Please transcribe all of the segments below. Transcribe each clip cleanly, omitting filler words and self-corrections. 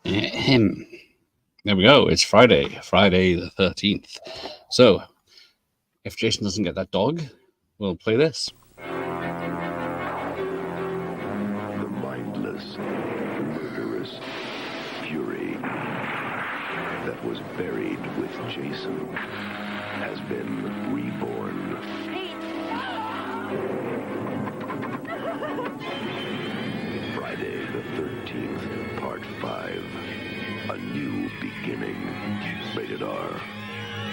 Ahem. There we go. It's Friday the 13th. So, if Jason doesn't get that dog, we'll play this. The mindless, murderous fury that was buried with Jason has been reborn. Friday the 13th, Part 5. A New Beginning. Rated R.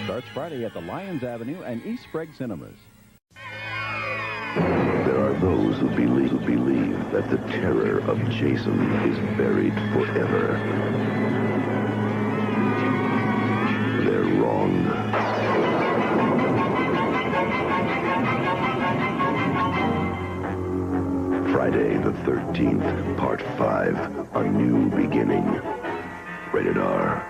Starts Friday at the Lyons Avenue and East Sprague Cinemas. There are those who believe that the terror of Jason is buried forever. They're wrong. Friday the 13th, Part 5, A New Beginning. Rated R.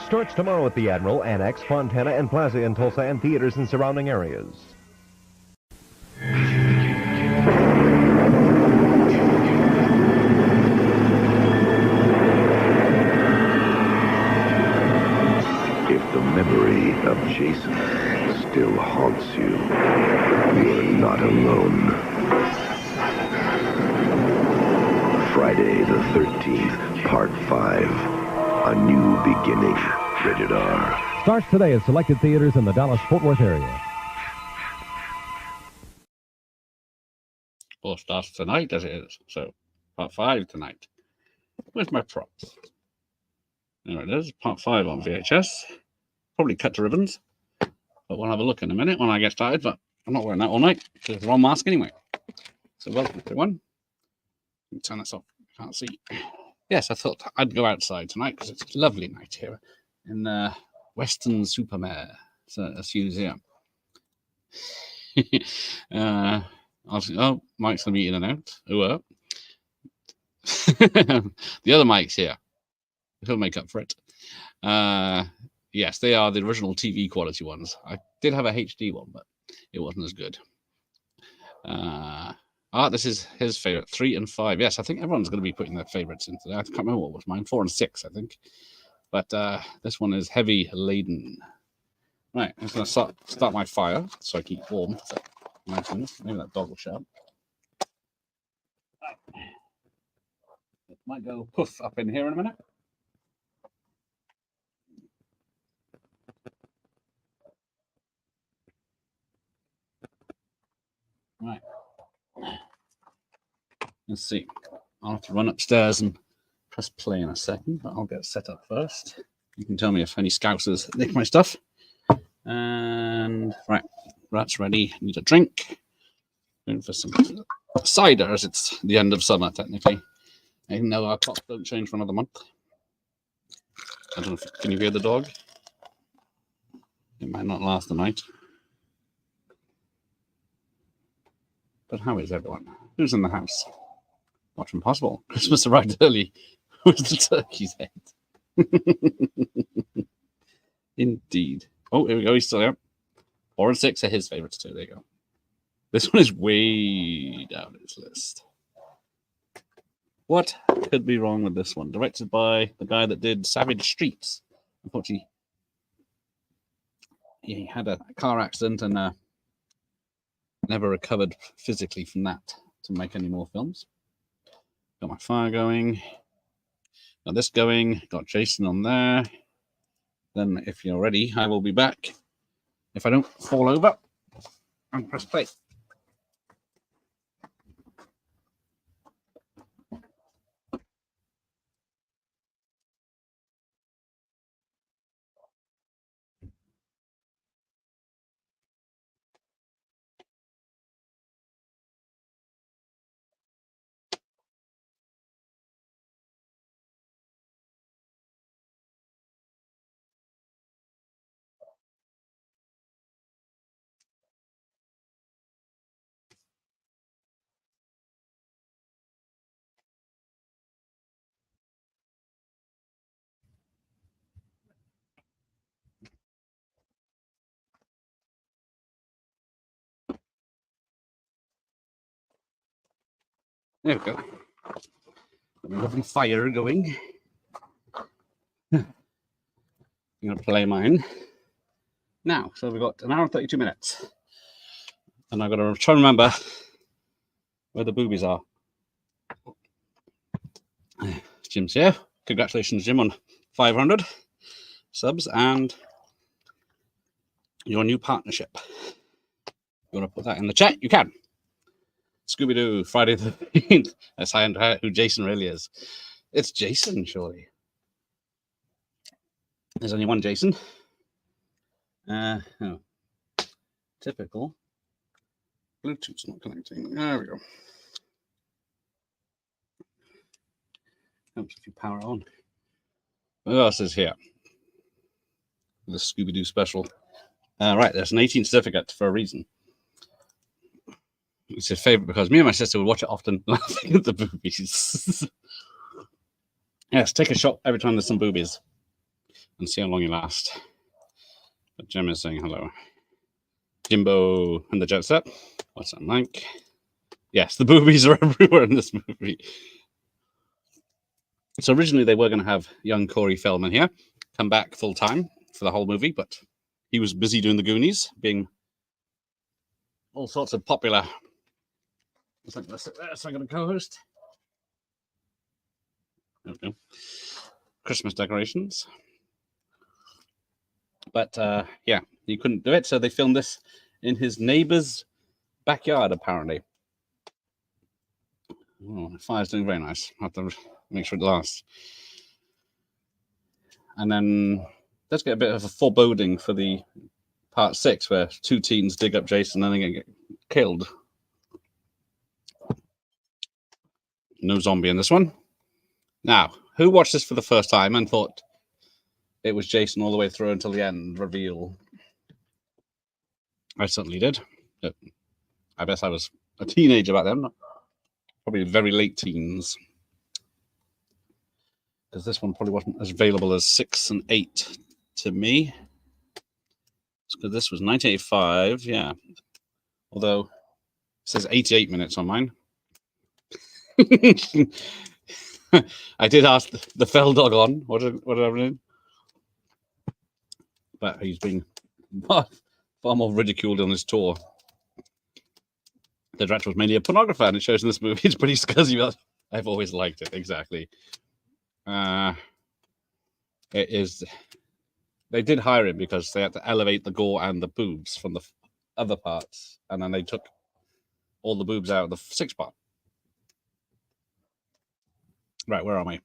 Starts tomorrow at the Admiral, Annex, Fontana, and Plaza in Tulsa and theaters in surrounding areas. If the memory of Jason still haunts you, you're not alone. Friday the 13th, Part 5, A New Beginning. Rated R. Starts today at selected theaters in the Dallas-Fort Worth area. Well, starts tonight as it is. So, Part 5 tonight. Where's my props? There it is. Part 5 on VHS. Probably cut to ribbons. But we'll have a look in a minute when I get started. But I'm not wearing that all night because it's the wrong mask anyway. So, welcome everyone. Turn this off. Can't see. Yes, I thought I'd go outside tonight because it's a lovely night here in Weston-super-Mare. So that's museum. Oh, Mike's gonna be in and out. The other Mike's here. He'll make up for it. Yes, they are the original TV quality ones. I did have a HD one, but it wasn't as good. This is his favorite, 3 and 5. Yes, I think everyone's going to be putting their favorites into that. I can't remember what was mine, 4 and 6, I think. But this one is heavy laden. Right, I'm just going to start my fire so I keep warm. So, nice minutes. Maybe that dog will shut up. Right. It might go poof up in here in a minute. Right. Let's see. I'll have to run upstairs and press play in a second, but I'll get set up first. You can tell me if any scousers nick my stuff. And right, that's ready. Need a drink. Going for some cider as it's the end of summer, technically. Even though our clocks don't change for another month. I don't know if, can you hear the dog? It might not last the night. But how is everyone? Who's in the house? Watch Impossible. Christmas arrived early. Who's the turkey's head? Indeed. Oh, here we go. He's still there. 4 and 6 are his favorites too. There you go. This one is way down his list. What could be wrong with this one? Directed by the guy that did Savage Streets. Unfortunately, he had a car accident and never recovered physically from that to make any more films. Got my fire going. Got this going. Got Jason on there. Then, if you're ready, I will be back. If I don't fall over, and press play. There we go. Lovely fire going. I'm going to play mine now. So we've got an hour and 32 minutes. And I've got to try and remember where the boobies are. Jim's here. Congratulations, Jim, on 500 subs and your new partnership. You want to put that in the chat? You can. Scooby-Doo, Friday the 13th. Let's find out who Jason really is. It's Jason, surely. There's only one Jason. Oh. Typical. Bluetooth's not connecting. There we go. Helps if you power on. Who else is here? The Scooby-Doo special. Right, there's an 18 certificate for a reason. It's his favorite because me and my sister would watch it often, laughing at the boobies. Yes, take a shot every time there's some boobies and see how long you last. But Jim is saying hello. Jimbo and the Jet Set. What's that, Mike? Yes, the boobies are everywhere in this movie. So originally they were going to have young Corey Feldman here come back full time for the whole movie, but he was busy doing the Goonies, being all sorts of popular. It's like this. So I'm going to co-host. Okay. Christmas decorations. But yeah, he couldn't do it, so they filmed this in his neighbor's backyard, apparently. Oh, the fire's doing very nice. I have to make sure it lasts. And then let's get a bit of a foreboding for the part 6, where 2 teens dig up Jason and then get killed. No zombie in this one. Now, who watched this for the first time and thought it was Jason all the way through until the end reveal? I certainly did. I guess I was a teenager back then. Probably very late teens. Because this one probably wasn't as available as 6 and 8 to me. Because this was 1985, yeah. Although it says 88 minutes on mine. I did ask the fell dog on what did I do? But he's been far more ridiculed on his tour. The director was mainly a pornographer, and it shows in this movie. It's pretty scuzzy, but I've always liked it. Exactly. It is. They did hire him because they had to elevate the gore and the boobs from the other parts, and then they took all the boobs out of the 6th part. Right, where am I?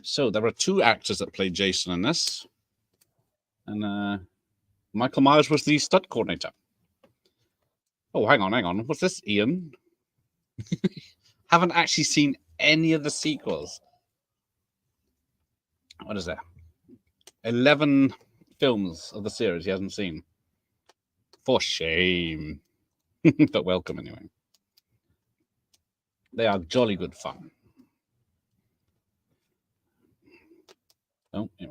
So there were 2 actors that played Jason in this, and Michael Myers was the stunt coordinator. Oh, hang on. What's this, Ian? Haven't actually seen any of the sequels. What is that? 11 films of the series he hasn't seen. For shame. But welcome anyway. They are jolly good fun. Oh, yeah.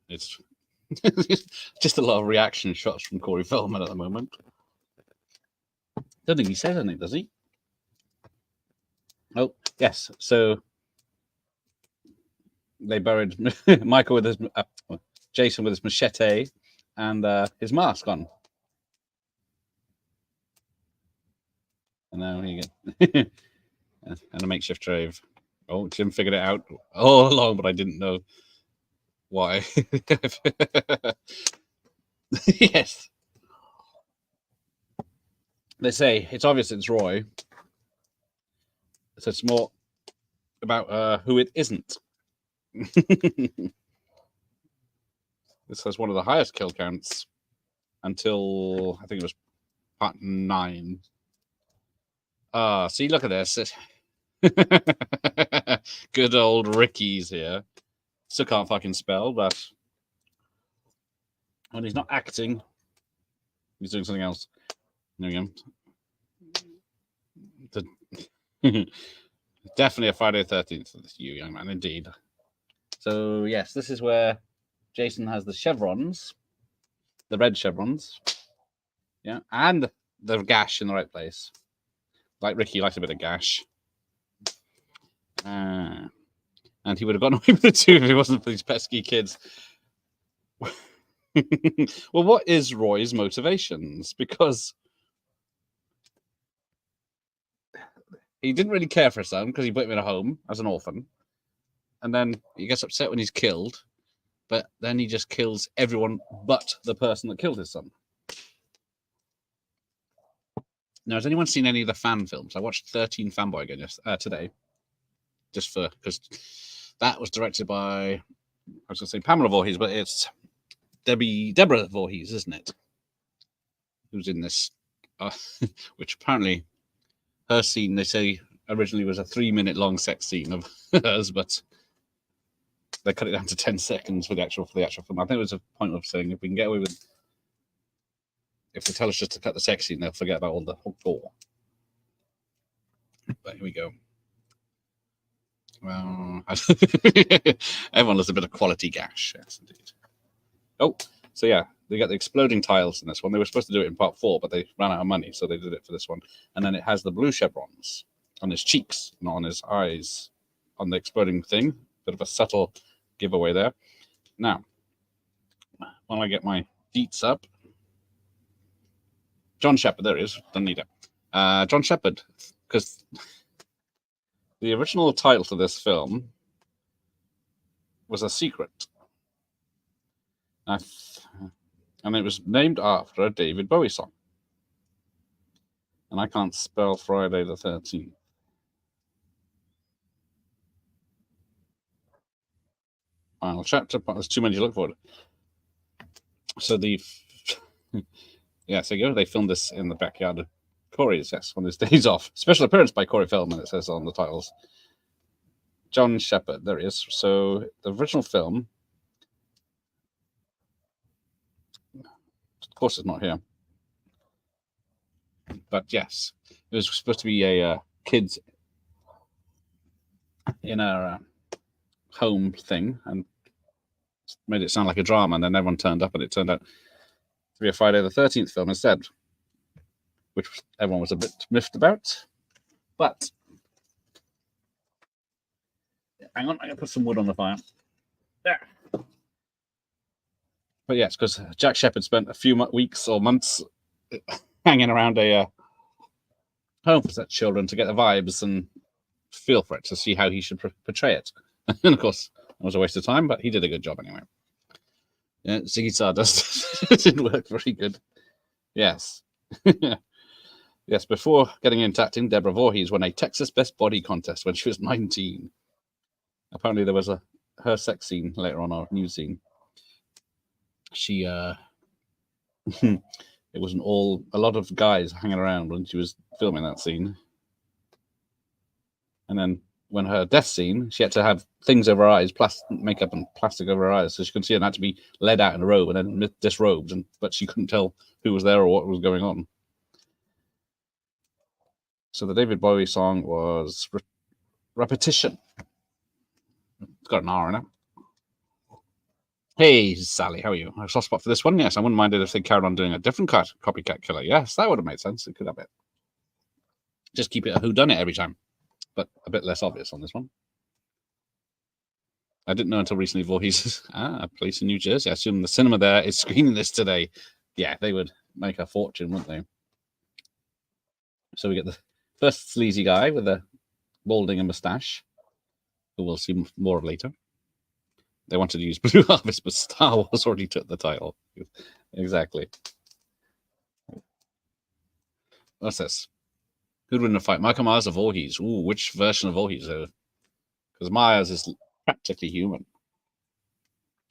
It's just a lot of reaction shots from Corey Feldman at the moment. Don't think he says anything, does he? Oh, yes. So they buried Michael with his Jason with his machete and his mask on. And now he get and a makeshift grave. Oh, Jim figured it out all along, but I didn't know why. Yes. They say it's obvious it's Roy. So it's more about who it isn't. This has one of the highest kill counts until I think it was part 9. See, look at this. Good old Ricky's here. Still can't fucking spell, but when he's not acting, he's doing something else. There we go. Definitely a Friday the 13th. It's you, young man, indeed. So, yes, this is where Jason has the chevrons, the red chevrons. Yeah, and the gash in the right place. Like Ricky likes a bit of gash. And he would have gotten away with it too if it wasn't for these pesky kids. Well, what is Roy's motivations? Because he didn't really care for his son because he put him in a home as an orphan. And then he gets upset when he's killed, but then he just kills everyone but the person that killed his son. Now, has anyone seen any of the fan films? I watched 13 Fanboy again today, just for because that was directed by, I was going to say Pamela Voorhees, but it's Deborah Voorhees, isn't it? Who's in this? Which apparently her scene, they say, originally was a 3-minute long sex scene of hers, but they cut it down to 10 seconds for the actual film. I think it was a point of saying if we can get away with, if they tell us just to cut the sex scene, they'll forget about all the gore. But here we go. Well, everyone loves a bit of quality gash. Yes, indeed. Oh, so yeah, they got the exploding tiles in this one. They were supposed to do it in part 4, but they ran out of money, so they did it for this one. And then it has the blue chevrons on his cheeks, not on his eyes, on the exploding thing. Bit of a subtle giveaway there. Now, while I get my deets up, John Shepherd, there he is, don't need it. John Shepherd, because the original title to this film was A Secret. And it was named after a David Bowie song. And I can't spell Friday the 13th. Final chapter, but there's too many to look for. So yeah, so you go. They filmed this in the backyard of Corey's, yes, on his days off. Special appearance by Corey Feldman, it says on the titles. John Shepherd, there he is. So the original film, of course, it's not here. But yes, it was supposed to be a kids in a home thing, and made it sound like a drama, and then everyone turned up, and it turned out to be a Friday the 13th film instead, which everyone was a bit miffed about. But hang on, I'm gonna put some wood on the fire. There. But yes, because Jack Shepherd spent a few weeks or months hanging around a home for such children to get the vibes and feel for it, to see how he should portray it. And of course, it was a waste of time, but he did a good job anyway. Yeah, Ziggy Stardust didn't work very good. Yes. Yes, before getting into acting, Deborah Voorhees won a Texas Best Body contest when she was 19. Apparently there was her sex scene later on, our news scene. She it wasn't a lot of guys hanging around when she was filming that scene. And then when her death scene, she had to have things over her eyes, makeup and plastic over her eyes, so she couldn't see, and had to be led out in a robe and then disrobed, but she couldn't tell who was there or what was going on. So the David Bowie song was Repetition. It's got an R in it. Hey, Sally, how are you? I have a soft spot for this one. Yes, I wouldn't mind it if they carried on doing a different copycat killer. Yes, that would have made sense. It could have it. Just keep it a whodunit every time, but a bit less obvious on this one. I didn't know until recently Voorhees, a place in New Jersey. I assume the cinema there is screening this today. Yeah, they would make a fortune, wouldn't they? So we get the first sleazy guy with a balding and moustache, who we'll see more of later. They wanted to use Blue Harvest, but Star Wars already took the title. Exactly. What's this? Who'd win the fight? Michael Myers or Voorhees? Ooh, which version of Voorhees? Because Myers is practically human.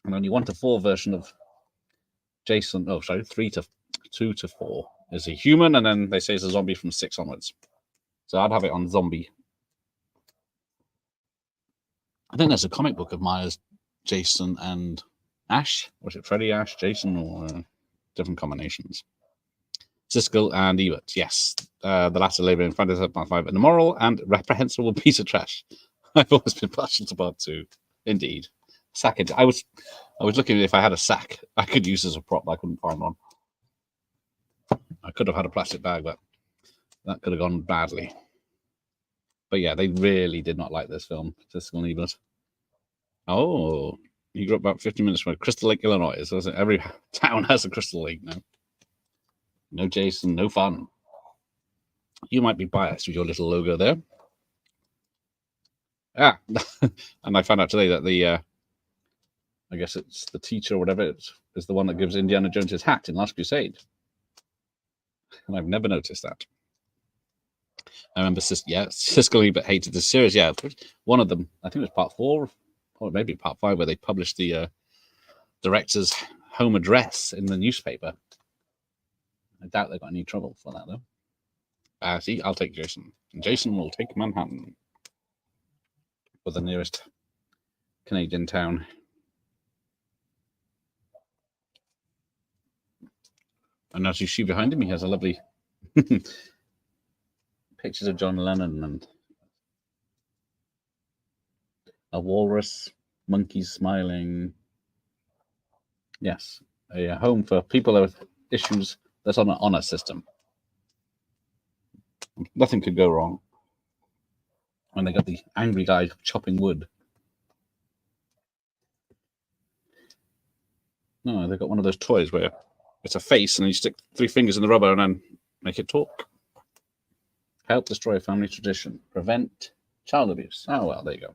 And only 1 to 4 version of Jason. Oh, sorry, 2 to 4 is a human, and then they say it's a zombie from 6 onwards. So I'd have it on zombie. I think there's a comic book of Myers, Jason, and Ash. Was it Freddy, Ash, Jason, or different combinations? Siskel and Ebert, yes. The latter labor in Friday the 13th, an immoral and reprehensible piece of trash. I've always been partial to part 2. Indeed. Sack it. I was looking if I had a sack I could use as a prop, but I couldn't find one. I could have had a plastic bag, but that could have gone badly. But yeah, they really did not like this film, Siskel and Ebert. Oh, you grew up about 50 minutes from Crystal Lake, Illinois. So every town has a Crystal Lake now. No Jason, no fun. You might be biased with your little logo there. Ah, and I found out today that the, I guess it's the teacher or whatever, is the one that gives Indiana Jones his hat in Last Crusade. And I've never noticed that. I remember, Siskel Ebert hated the series. Yeah, one of them, I think it was part 4, or maybe part 5, where they published the director's home address in the newspaper. I doubt they got any trouble for that, though. See, I'll take Jason. And Jason will take Manhattan, for the nearest Canadian town. And as you see behind him, he has a lovely pictures of John Lennon and a walrus, monkeys smiling. Yes, a home for people with issues that's on an honor system. Nothing could go wrong. And they got the angry guy chopping wood. No, they got one of those toys where it's a face and you stick 3 fingers in the rubber and then make it talk. Help destroy family tradition. Prevent child abuse. Oh, well, there you go.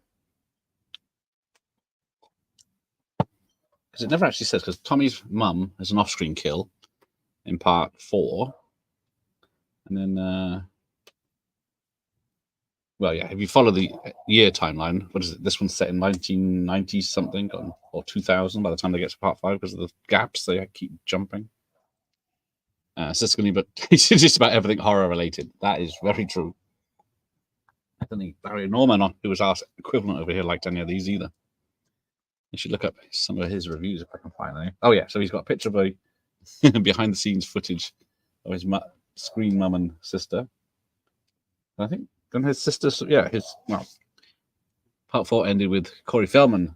Because it never actually says, because Tommy's mum is an off-screen kill in part 4. And then, well, yeah, if you follow the year timeline, what is it? This one's set in 1990 something or 2000 by the time they get to part 5 because of the gaps. They keep jumping. Siskel Ebert, it's just about everything horror related. That is very true. I don't think Barry Norman, who was our equivalent over here, liked any of these either. You should look up some of his reviews if I can find any. Oh, yeah, so he's got a picture of a behind the scenes footage of his screen mum and sister. And I think and his sister, part 4 ended with Corey Feldman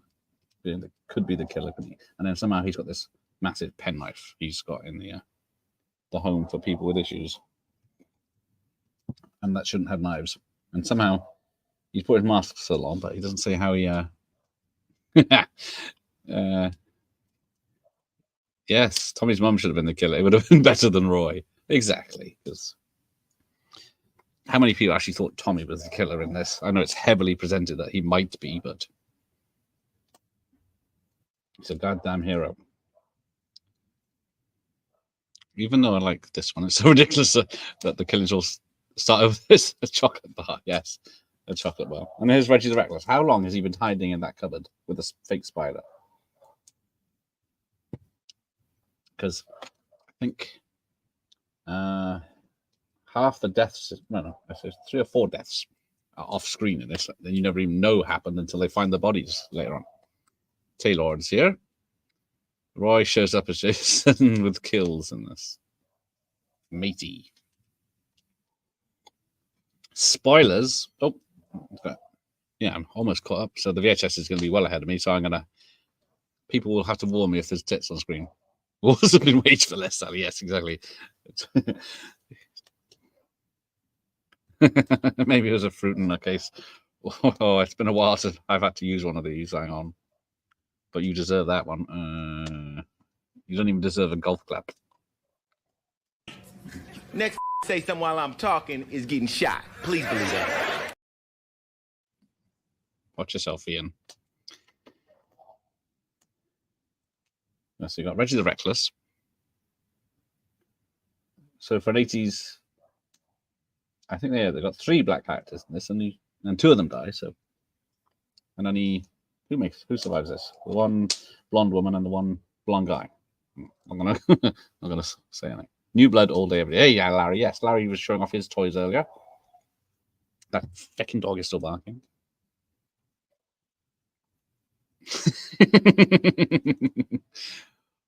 could be the killer, and then somehow he's got this massive penknife he's got in the home for people with issues, and that shouldn't have knives. And somehow he's put his mask still on, but he doesn't say how he. Yes, Tommy's mum should have been the killer. It would have been better than Roy. Exactly. Because how many people actually thought Tommy was the killer in this? I know it's heavily presented that he might be, but he's a goddamn hero. Even though I like this one, it's so ridiculous that the killings all start with this a chocolate bar. Yes, a chocolate bar. And here's Reggie the Reckless. How long has he been hiding in that cupboard with a fake spider? Because I think half the deaths, I say 3 or 4 deaths are off screen in this. Then you never even know happened until they find the bodies later on. Taylor's here. Roy shows up as Jason with kills in this. Matey. Spoilers. Oh, okay. Yeah, I'm almost caught up. So the VHS is going to be well ahead of me. So people will have to warn me if there's tits on screen. Wars have been waged for less, Sally. Yes, exactly. Maybe it was a fruit in that case. Oh, it's been a while since I've had to use one of these. Hang on. But you deserve that one. You don't even deserve a golf clap. Next say something while I'm talking is getting shot. Please believe that. Watch yourself, Ian. So you got Reggie the Reckless. So for an 80s, I think they got 3 black characters in this, and 2 of them die. So, and only who survives this? The one blonde woman and the one blonde guy. I'm gonna say anything. New blood all day, every day. Hey, yeah, Larry. Yes, Larry was showing off his toys earlier. That fucking dog is still barking.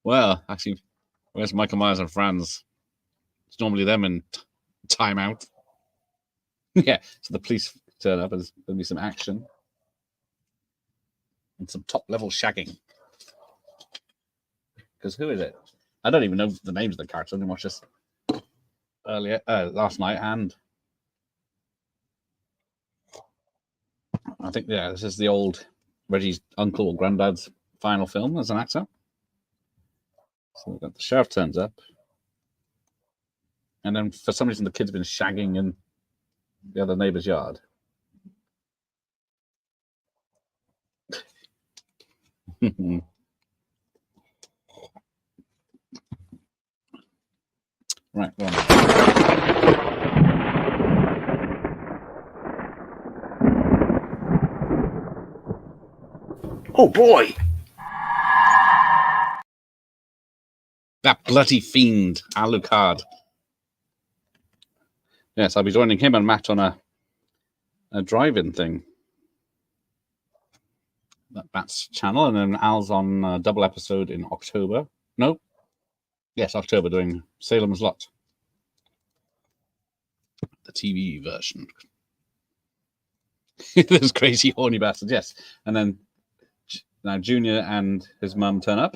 Well, actually, where's Michael Myers and Franz? It's normally them in timeout. Yeah, so the police turn up and there's going to be some action. And some top-level shagging. Because who is it? I don't even know the names of the characters. I didn't watch this earlier, last night, and I think, yeah, this is the old Reggie's uncle or granddad's final film as an actor. So we've got the sheriff turns up. And then for some reason, the kid's been shagging in the other neighbor's yard. Right. Well. Oh boy! That bloody fiend, Alucard. Yes, I'll be joining him and Matt on a drive-in thing. Matt's channel, and then Al's on a double episode in October. No? Yes, October, doing Salem's Lot. The TV version. Those crazy horny bastards, yes. And then now Junior and his mum turn up.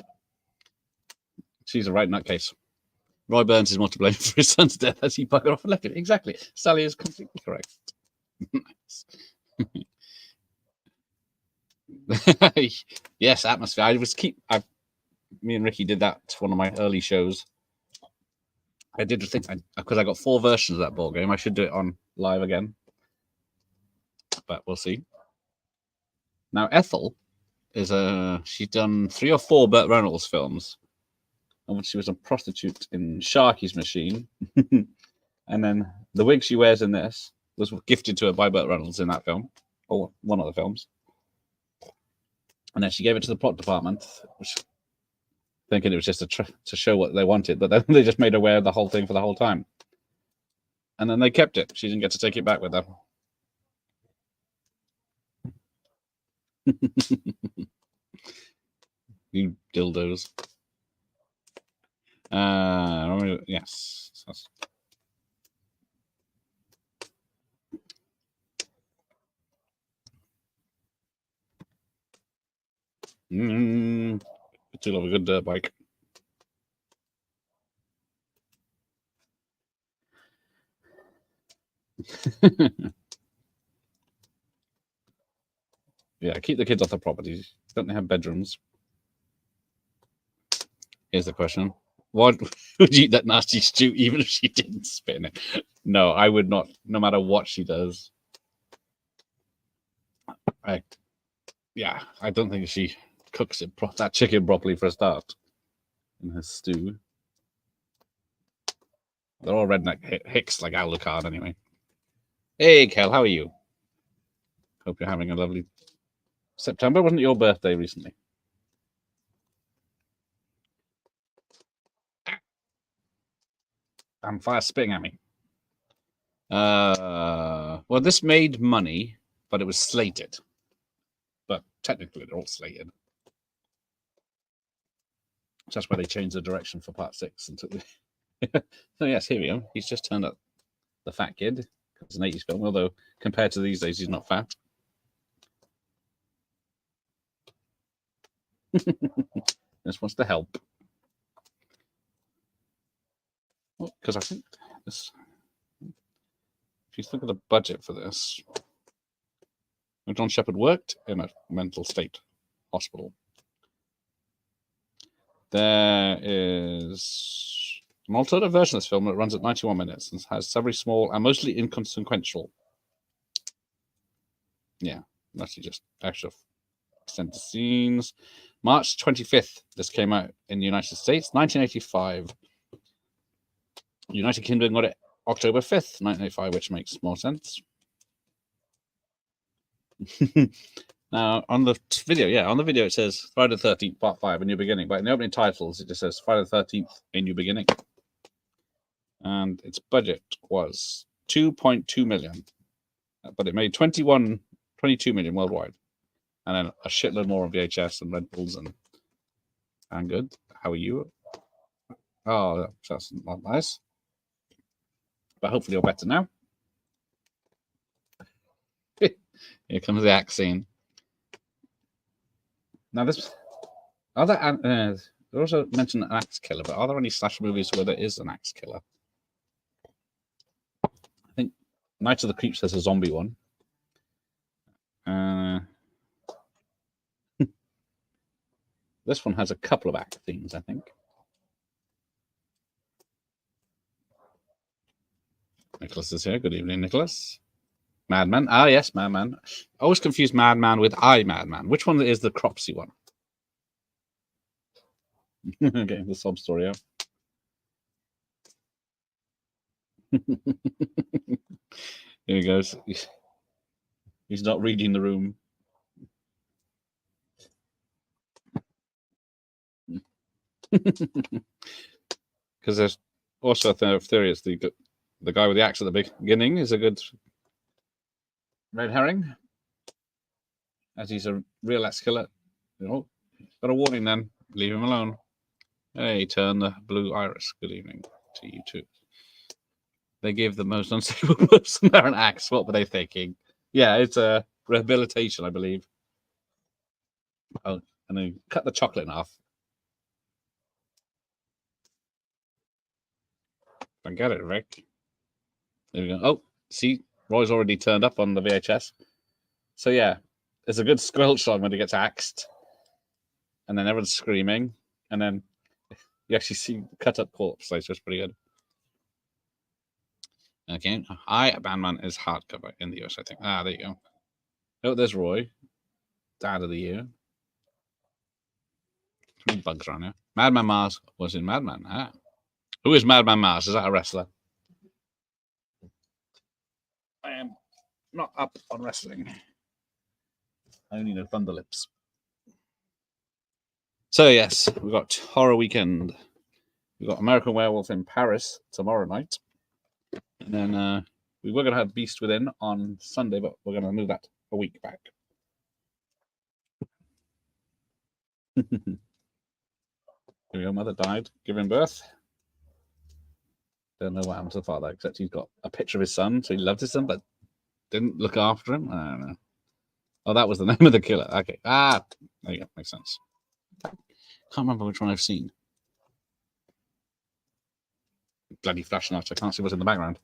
She's a right nutcase. Roy Burns is more to blame for his son's death as he buggered off and left it. Exactly. Sally is completely correct. Nice. Yes, atmosphere. Me and Ricky did that one of my early shows. I did think, because I got 4 versions of that board game, I should do it on live again. But we'll see. Now, Ethel is she's done 3 or 4 Burt Reynolds films. And she was a prostitute in Sharky's Machine. And then the wig she wears in this was gifted to her by Burt Reynolds in that film, or one of the films. And then she gave it to the plot department, which, thinking it was just to show what they wanted, but then they just made her wear the whole thing for the whole time. And then they kept it. She didn't get to take it back with her. You dildos. Yes. Still have a good dirt bike. Yeah, keep the kids off the properties. Don't they have bedrooms? Here's the question. What would you eat that nasty stew even if she didn't spit in it? No, I would not, no matter what she does. I don't think she cooks that chicken properly for a start in her stew. They're all redneck hicks like Alucard anyway. Hey, Kel, how are you? Hope you're having a lovely September. Wasn't it your birthday recently? I'm fire spitting at me. Well, this made money, but it was slated. But technically, they're all slated. So that's why they changed the direction for part 6 and took the. So yes, here we go. He's just turned up the fat kid. It's an 80s film, although compared to these days, he's not fat. Just wants to help. Because I think this, if you look at the budget for this, John Shepherd worked in a mental state hospital. There is an alternative version of this film that runs at 91 minutes and has several small and mostly inconsequential. Yeah, mostly just extra extended scenes. March 25th, this came out in the United States, 1985. United Kingdom got it October 5th, 1985, which makes more sense. Now, on the video, it says Friday the 13th, Part 5, A New Beginning. But in the opening titles, it just says Friday the 13th, A New Beginning. And its budget was 2.2 million. But it made 22 million worldwide. And then a shitload more on VHS and rentals and good. How are you? Oh, that's not nice. But hopefully you're better now. Here comes the axe scene. Now this they also mentioned an axe killer, but are there any slasher movies where there is an axe killer? I think Night of the Creeps has a zombie one. This one has a couple of act themes, I think. Nicholas is here. Good evening, Nicholas. Madman. Ah, yes, Madman. I always confuse Madman with I, Madman. Which one is the Cropsy one? Okay, the sob story out. Here he goes. He's not reading the room. Because there's also a theory it's the guy with the axe at the beginning is a good red herring, as he's a real axe killer. You know, got a warning then. Leave him alone. Hey, turn the blue iris. Good evening to you too. They gave the most unstable person there an axe. What were they thinking? Yeah, it's a rehabilitation, I believe. Oh, and then cut the chocolate in half. I get it, Rick. There we go. Oh, see, Roy's already turned up on the VHS. So yeah, there's a good squelch song when he gets axed, and then everyone's screaming, and then you actually see cut up corpse. So it's just pretty good. Okay, Bandman is hardcover in the US, I think. Ah, there you go. Oh, there's Roy, Dad of the Year. Three bugs around here. Madman Mars was in Madman. Ah. Who is Madman Mars? Is that a wrestler? I am not up on wrestling. I only know Thunder Lips. So, yes, we've got Horror Weekend. We've got American Werewolf in Paris tomorrow night. And then we were going to have Beast Within on Sunday, but we're going to move that a week back. Here we go. Mother died giving birth. Don't know what happened to the father, except he's got a picture of his son, so he loved his son, but didn't look after him. I don't know. Oh, that was the name of the killer. Okay. Ah, there you go. Makes sense. Can't remember which one I've seen. Bloody flashlight. I can't see what's in the background.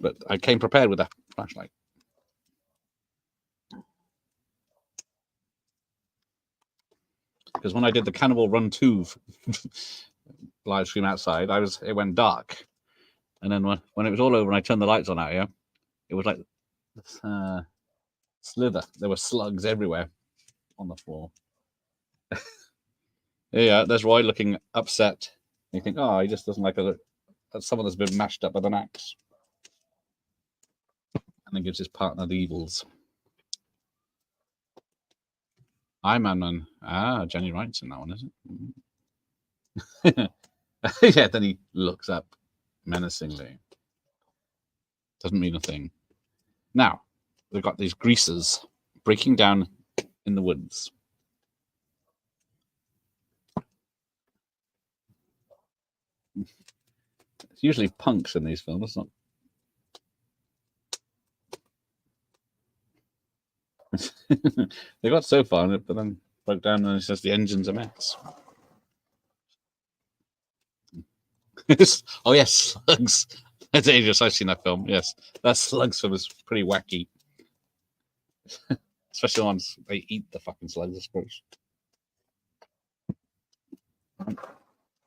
But I came prepared with that flashlight. Because when I did the Cannibal Run 2 live stream outside, it went dark. And then when it was all over and I turned the lights on out here, it was like Slither. There were slugs everywhere on the floor. Yeah, there's Roy looking upset. You think, oh, he just doesn't like someone that's been mashed up with an axe. And then gives his partner the evils. Hi, man. Ah, Jenny Wright's in that one, is it? Yeah, then he looks up menacingly. Doesn't mean a thing. Now, we've got these greasers breaking down in the woods. It's usually punks in these films, it's not. They got so far in it, but then broke down and it says the engine's a mess. Oh yes, Slugs. That's dangerous. I've seen that film. Yes, that Slugs film is pretty wacky. Especially the ones they eat the fucking slugs, I suppose.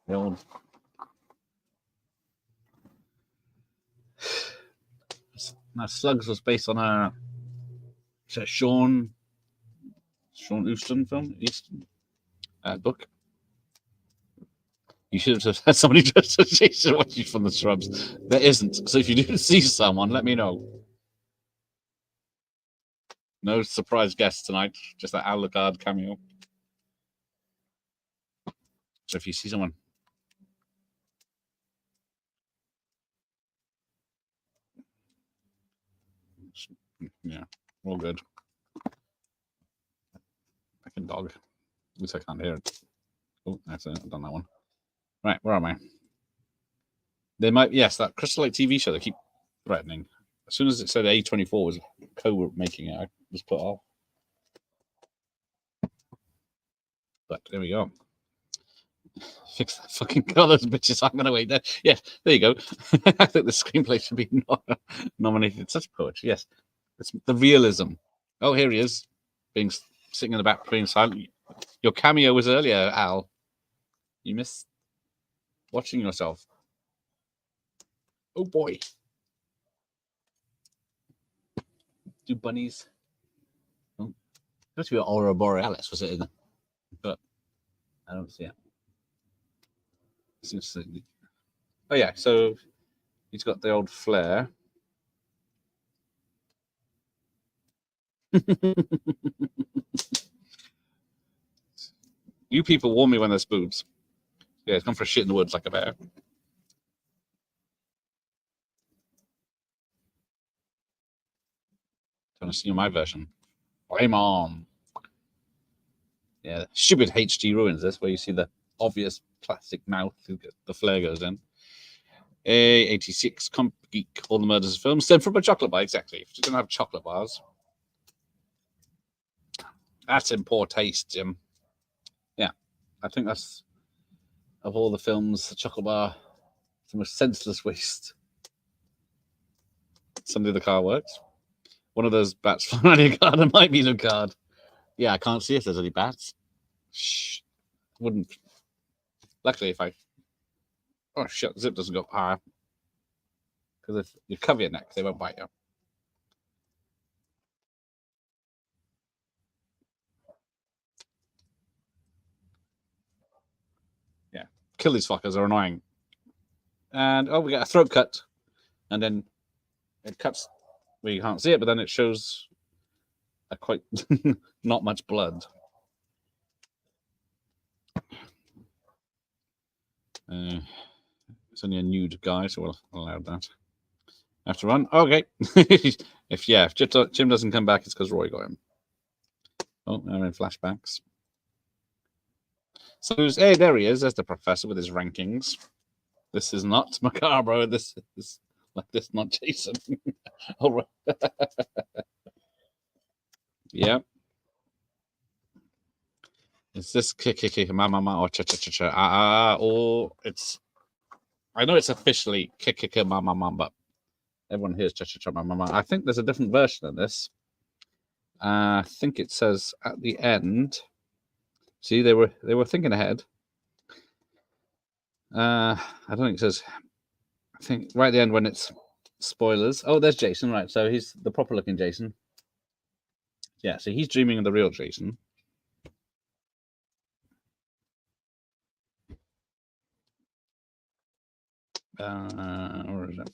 The old. Now, Slugs was based on a Sean Easton film, book. You should have had somebody just watch you from the shrubs. There isn't. So if you do see someone, let me know. No surprise guests tonight. Just that Alucard cameo. So if you see someone. Yeah, all good. Fucking dog. At least I can't hear it. Oh, that's it. I've done that one. Right, where am I? They might, yes, that Crystal Lake TV show they keep threatening. As soon as it said A24 was co-making it, I was put off. But there we go. Fix that fucking colors, bitches. I'm gonna wait there. Yes, there you go. I think the screenplay should be nominated. Such poetry, yes. It's the realism. Oh, here he is, sitting in the back, being silent. Your cameo was earlier, Al. You missed watching yourself. Oh boy. Do bunnies? Oh, supposed to be Aurora Borealis, was it? In but I don't see it. Oh yeah, so he's got the old flare. You people warn me when there's boobs. Yeah, it's gone for a shit in the woods like a bear. Trying to see my version. Flame on. Yeah, stupid HD ruins this, where you see the obvious plastic mouth, the flare goes in. A86 Comp Geek, all the murders of film stem from a chocolate bar. Exactly. If you're going to have chocolate bars, that's in poor taste, Jim. Yeah, I think that's, of all the films, the chocolate bar, the most senseless waste. Someday the car works. One of those bats flying out of your garden might be Lucard. Yeah, I can't see if there's any bats. Shh. Wouldn't. Luckily, if I. Oh, shit, the zip doesn't go up higher. Because if you cover your neck, they won't bite you. Yeah, kill these fuckers, they're annoying. And, oh, we get a throat cut. And then it cuts where you can't see it, but then it shows a quite not much blood. It's only a nude guy, so we'll allow that. I have to run. Okay. if Jim doesn't come back, it's because Roy got him. Oh, I'm in flashbacks. So hey, there he is. There's the professor with his rankings. This is not Macabro. This is like this, not Jason. All right. Yeah. Is this kick mama or cha cha cha cha or it's? I know it's officially kick mama, but everyone hears cha cha cha mama. I think there's a different version of this. I think it says at the end. See, they were thinking ahead. I don't think it says. I think right at the end when it's spoilers. Oh, there's Jason. Right, so he's the proper looking Jason. Yeah, so he's dreaming of the real Jason. Or is it?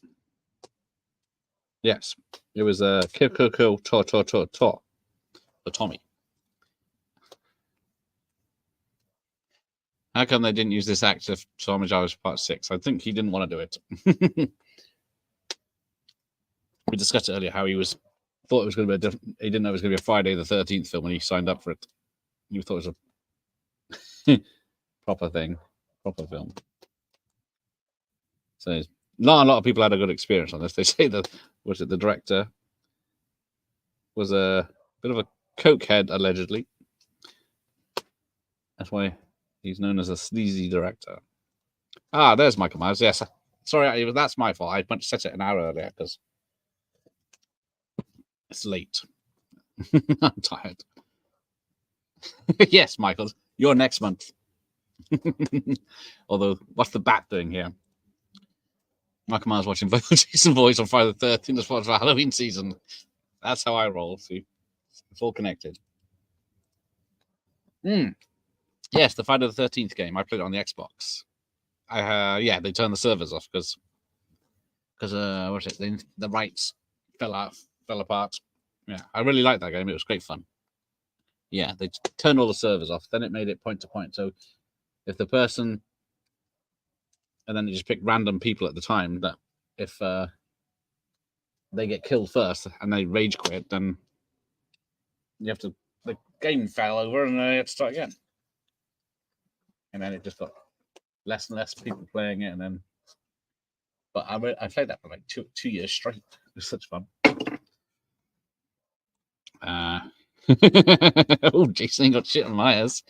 Yes, it was a to for Tommy. How come they didn't use this actor for Tommy Jarvis Part 6? I think he didn't want to do it. We discussed it earlier how he thought it was going to be a different. He didn't know it was going to be a Friday the 13th film when he signed up for it. He thought it was a proper thing, proper film. So not a lot of people had a good experience on this. They say that the director was a bit of a cokehead, allegedly. That's why he's known as a sleazy director. Ah, there's Michael Myers. Yes, sorry, that's my fault. I meant to set it an hour earlier because it's late. I'm tired. Yes, Michael, you're next month. Although, what's the bat doing here? Michael Myers watching Jason Voorhees on Friday the 13th as part of our Halloween season. That's how I roll. See, it's all connected. Yes, the Friday the 13th game. I played it on the Xbox. Yeah, they turned the servers off because what's it? The rights fell apart. Yeah, I really liked that game. It was great fun. Yeah, they turned all the servers off. Then it made it point to point. So if the person, and then they just picked random people at the time that if they get killed first and they rage quit, then you have to. The game fell over and they had to start again. And then it just got less and less people playing it, and then. But I played that for like two years straight. It was such fun. Oh, Jason got shit on Myers.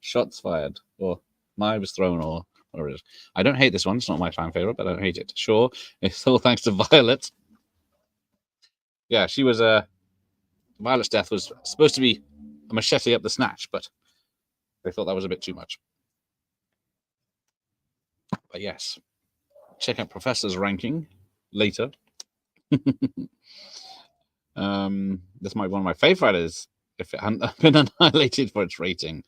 Shots fired, or Myers was thrown, or whatever it is. I don't hate this one. It's not my fan favorite, but I don't hate it. Sure, it's all thanks to Violet. Yeah, she was Violet's death was supposed to be a machete up the snatch, but they thought that was a bit too much. But yes, check out Professor's ranking later. This might be one of my favorites if it hadn't been annihilated for its rating.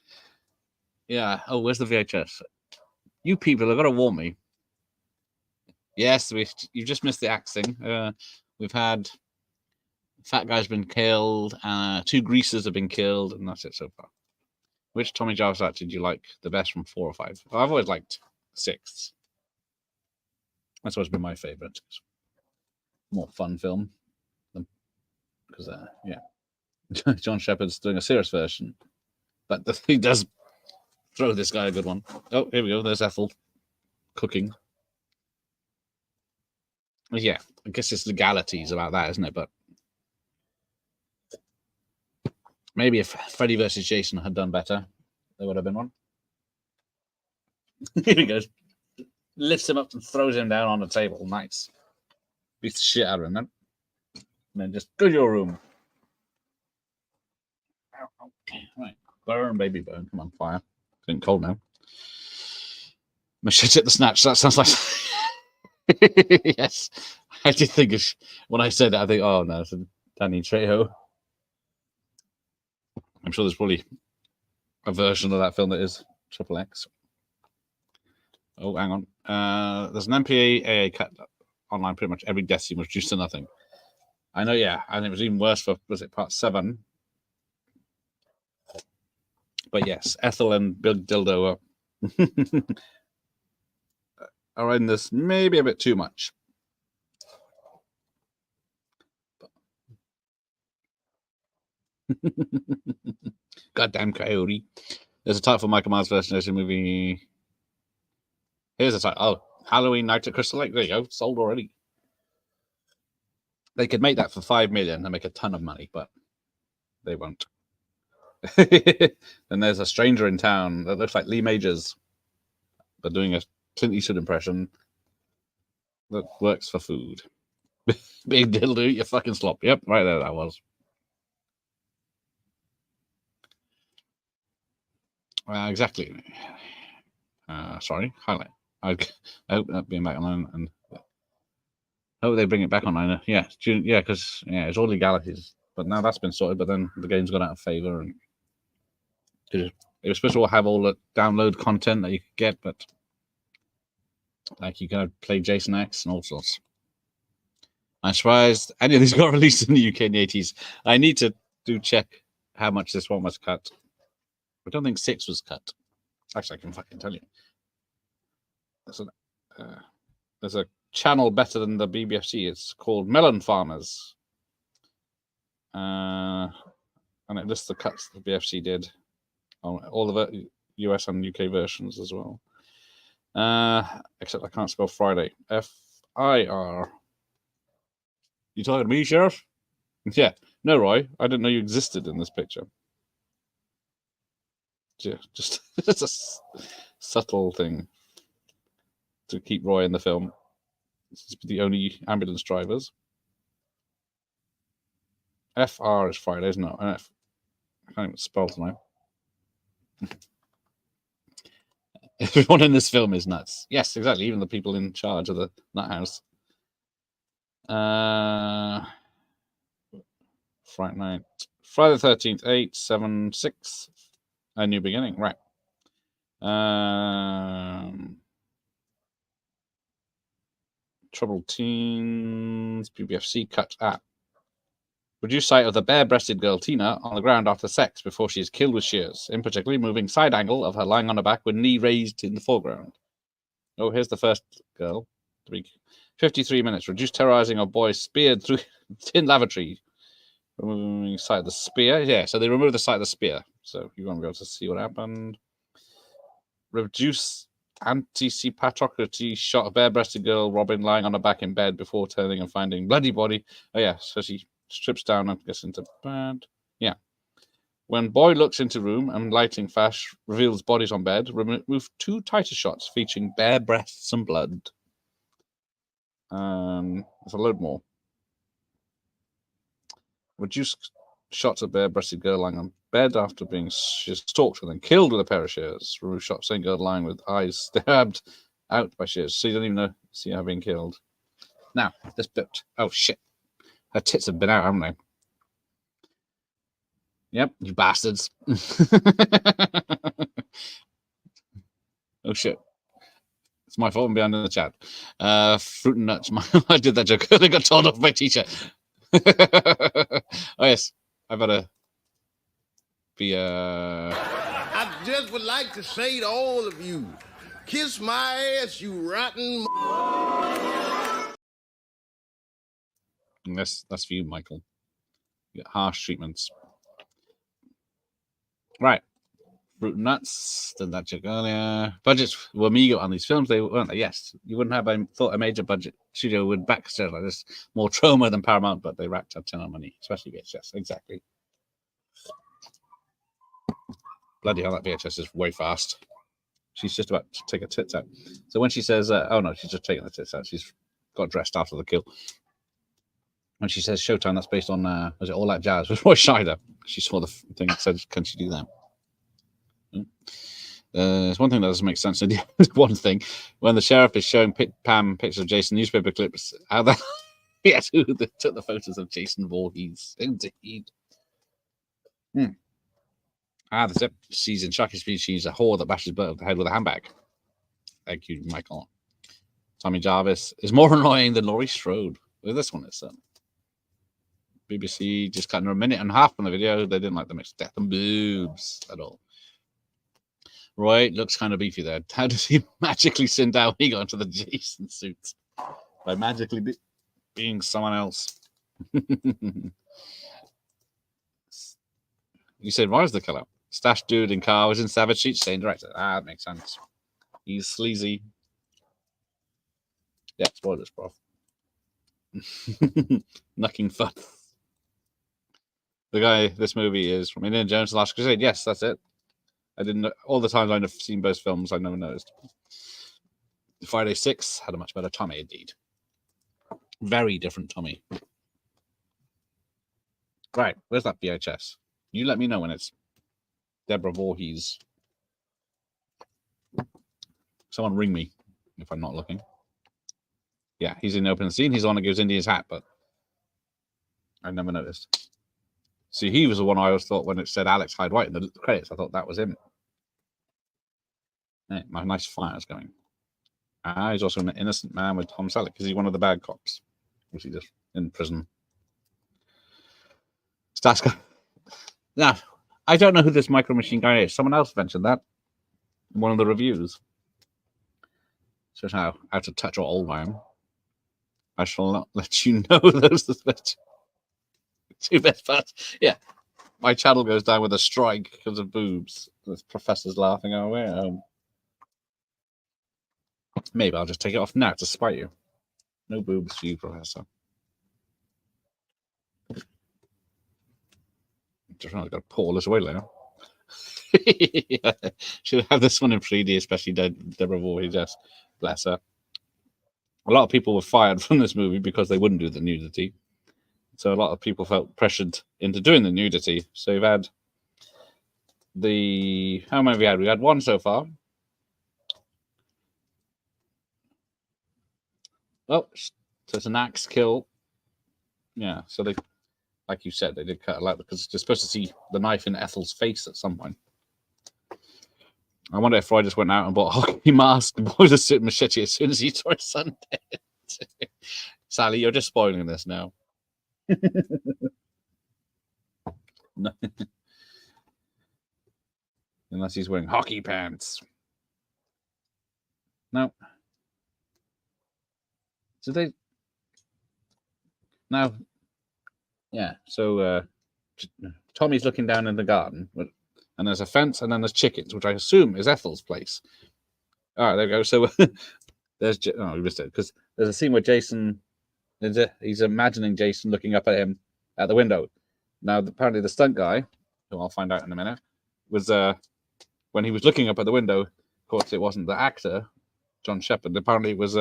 Yeah. Oh, where's the VHS? You people have got to warn me. Yes, you just missed the axe thing. We've had Fat Guy's been killed, 2 greasers have been killed, and that's it so far. Which Tommy Jarvis act did you like the best from 4 or 5? Well, I've always liked 6. That's always been my favorite. More fun film. Because, yeah. John Shepard's doing a serious version. But he does throw this guy a good one. Oh, here we go. There's Ethel cooking. Yeah, I guess it's legalities about that, isn't it? But maybe if Freddy versus Jason had done better, there would have been one. Here he goes. Lifts him up and throws him down on the table. Nice. Beats the shit out of him then. And then just go to your room. Right. Burn, baby, burn. Come on, fire. Getting cold now. Machete at the snatch. That sounds like... Yes. I did think of... When I said that, I think, oh, no, it's Danny Trejo. I'm sure there's probably a version of that film that is Triple X. Oh, hang on. There's an MPAA cut online. Pretty much every death scene was reduced to nothing. I know, yeah. And it was even worse for, was it part 7? But yes, Ethel and Big Dildo are in this maybe a bit too much. Goddamn coyote. There's a title for Michael Myers version of the movie. Here's a title. Oh, Halloween Night at Crystal Lake. There you go. Sold already. They could make that for $5 million and make a ton of money, but they won't. And there's a stranger in town that looks like Lee Majors, but doing a Clint Eastwood impression that works for food. Big dildo, eat your fucking slop. Yep, right there that was. Exactly. Sorry, highlight. I hope that being back online and hope they bring it back online. Yeah, because it's all legalities. But now that's been sorted. But then the game's gone out of favor, and it was supposed to have all the download content that you could get, but like you can play Jason X and all sorts. I'm surprised any of these got released in the UK in the 80s. I need to check how much this one was cut. I don't think 6 was cut. Actually, I can fucking tell you. There's a channel better than the BBFC. It's called Melon Farmers. And it lists the cuts the BFC did on all of it, US and UK versions as well. Except I can't spell Friday. F-I-R. You talking to me, Sheriff? Yeah. No, Roy. I didn't know you existed in this picture. Yeah, just a subtle thing to keep Roy in the film. This is the only ambulance drivers. FR is Friday, isn't it? F. I can't even spell tonight. Everyone in this film is nuts. Yes, exactly. Even the people in charge of the nut house. Friday night. Friday the 13th, 8/7/6. A new beginning, right. Troubled Teens, BBFC cut at. Reduced sight of the bare-breasted girl Tina on the ground after sex before she is killed with shears, in particular moving side angle of her lying on her back with knee raised in the foreground. Oh, here's the first girl. 53 minutes. Reduced terrorizing of boy speared through tin lavatory. Removing sight of the spear. Yeah, so they removed the sight of the spear. So you won't be able to see what happened. Reduce anticipatory shot of bare-breasted girl Robin lying on her back in bed before turning and finding bloody body. Oh yeah, so she strips down and gets into bed. Yeah. When boy looks into room and lighting flash reveals bodies on bed, remove 2 tighter shots featuring bare breasts and blood. There's a load more. Reduce shots at bare-breasted girl lying on bed after being stalked and then killed with a pair of shears. Remove shot same girl lying with eyes stabbed out by shears. So you don't even know see her being killed. Now, this bit. Oh shit. Her tits have been out, haven't they? Yep, you bastards. Oh shit. It's my fault I'm behind in the chat. Fruit and nuts. I did that joke. They got told off by teacher. Oh yes. I better be I just would like to say to all of you, kiss my ass, you rotten. That's for you, Michael. You get harsh treatments. Right. Fruit and nuts. Did that joke earlier. Budgets were meager on these films, they weren't they? Yes. You wouldn't have thought a major budget studio would back stuff like this. More trauma than Paramount, but they racked up a ton of money, especially VHS. Exactly. Bloody hell, that VHS is way fast. She's just about to take her tits out. So when she says, oh no, she's just taking the tits out. She's got dressed after the kill. When she says Showtime, that's based on, was it All That Jazz? It was Roy Scheider. She saw the thing and said, can she do that? There's one thing that doesn't make sense. One thing, when the sheriff is showing Pam pictures of Jason newspaper clips, how that yes, who took the photos of Jason Voorhees. Indeed. That's it. She's in Chucky's speech. She's a whore that bashes butt of the head with a handbag. Thank you, Michael. Tommy Jarvis is more annoying than Laurie Strode. Well, this one is BBC just cutting her a minute and a half from the video. They didn't like the mix of death and boobs at all. Roy looks kind of beefy there. How does he magically send down when he got into the Jason suit? By magically being someone else. You said, why is the killer? Stash dude in car was in Savage Street, same director. That makes sense. He's sleazy. Yeah, spoilers, bro. Knucking fun. The guy, this movie is from Indiana Jones: The Last Crusade. Yes, that's it. I didn't know. All the times I've seen both films, I never noticed. Friday 6 had a much better Tommy, indeed. Very different Tommy. Right, where's that VHS? You let me know when it's Deborah Voorhees. Someone ring me if I'm not looking. Yeah, he's in the opening scene. He's the one that gives Indy his hat, but I never noticed. See, he was the one I always thought when it said Alex Hyde White in the credits. I thought that was him. Yeah, my nice fire's going. He's also an innocent man with Tom Selleck because he's one of the bad cops. Was he just in prison? Staska. Now, I don't know who this Micro Machine guy is. Someone else mentioned that in one of the reviews. So how out of touch or old I am. I shall not let you know those the two best parts. Yeah, my channel goes down with a strike because of boobs. The professor's laughing away at home. Maybe I'll just take it off now to spite you. No boobs for you, Professor. Just got to pull this away later. Yeah. Should have this one in 3D, especially Deborah Voorhees. Yes, bless her. A lot of people were fired from this movie because they wouldn't do the nudity. So a lot of people felt pressured into doing the nudity. So you've had how many have we had? We've had one so far. Oh, so it's an axe kill. Yeah, so they, like you said, they did cut it out because you're supposed to see the knife in Ethel's face at some point. I wonder if Freud just went out and bought a hockey mask and bought a machete as soon as he saw his son dead. Sally, you're just spoiling this now. No. Unless he's wearing hockey pants. No. So they now, yeah. So Tommy's looking down in the garden, and there's a fence, and then there's chickens, which I assume is Ethel's place. All right, there we go. So there's we missed it because there's a scene where Jason, he's imagining Jason looking up at him at the window. Now, apparently, the stunt guy, who I'll find out in a minute, was when he was looking up at the window. Of course, it wasn't the actor, John Shepard. Apparently, it was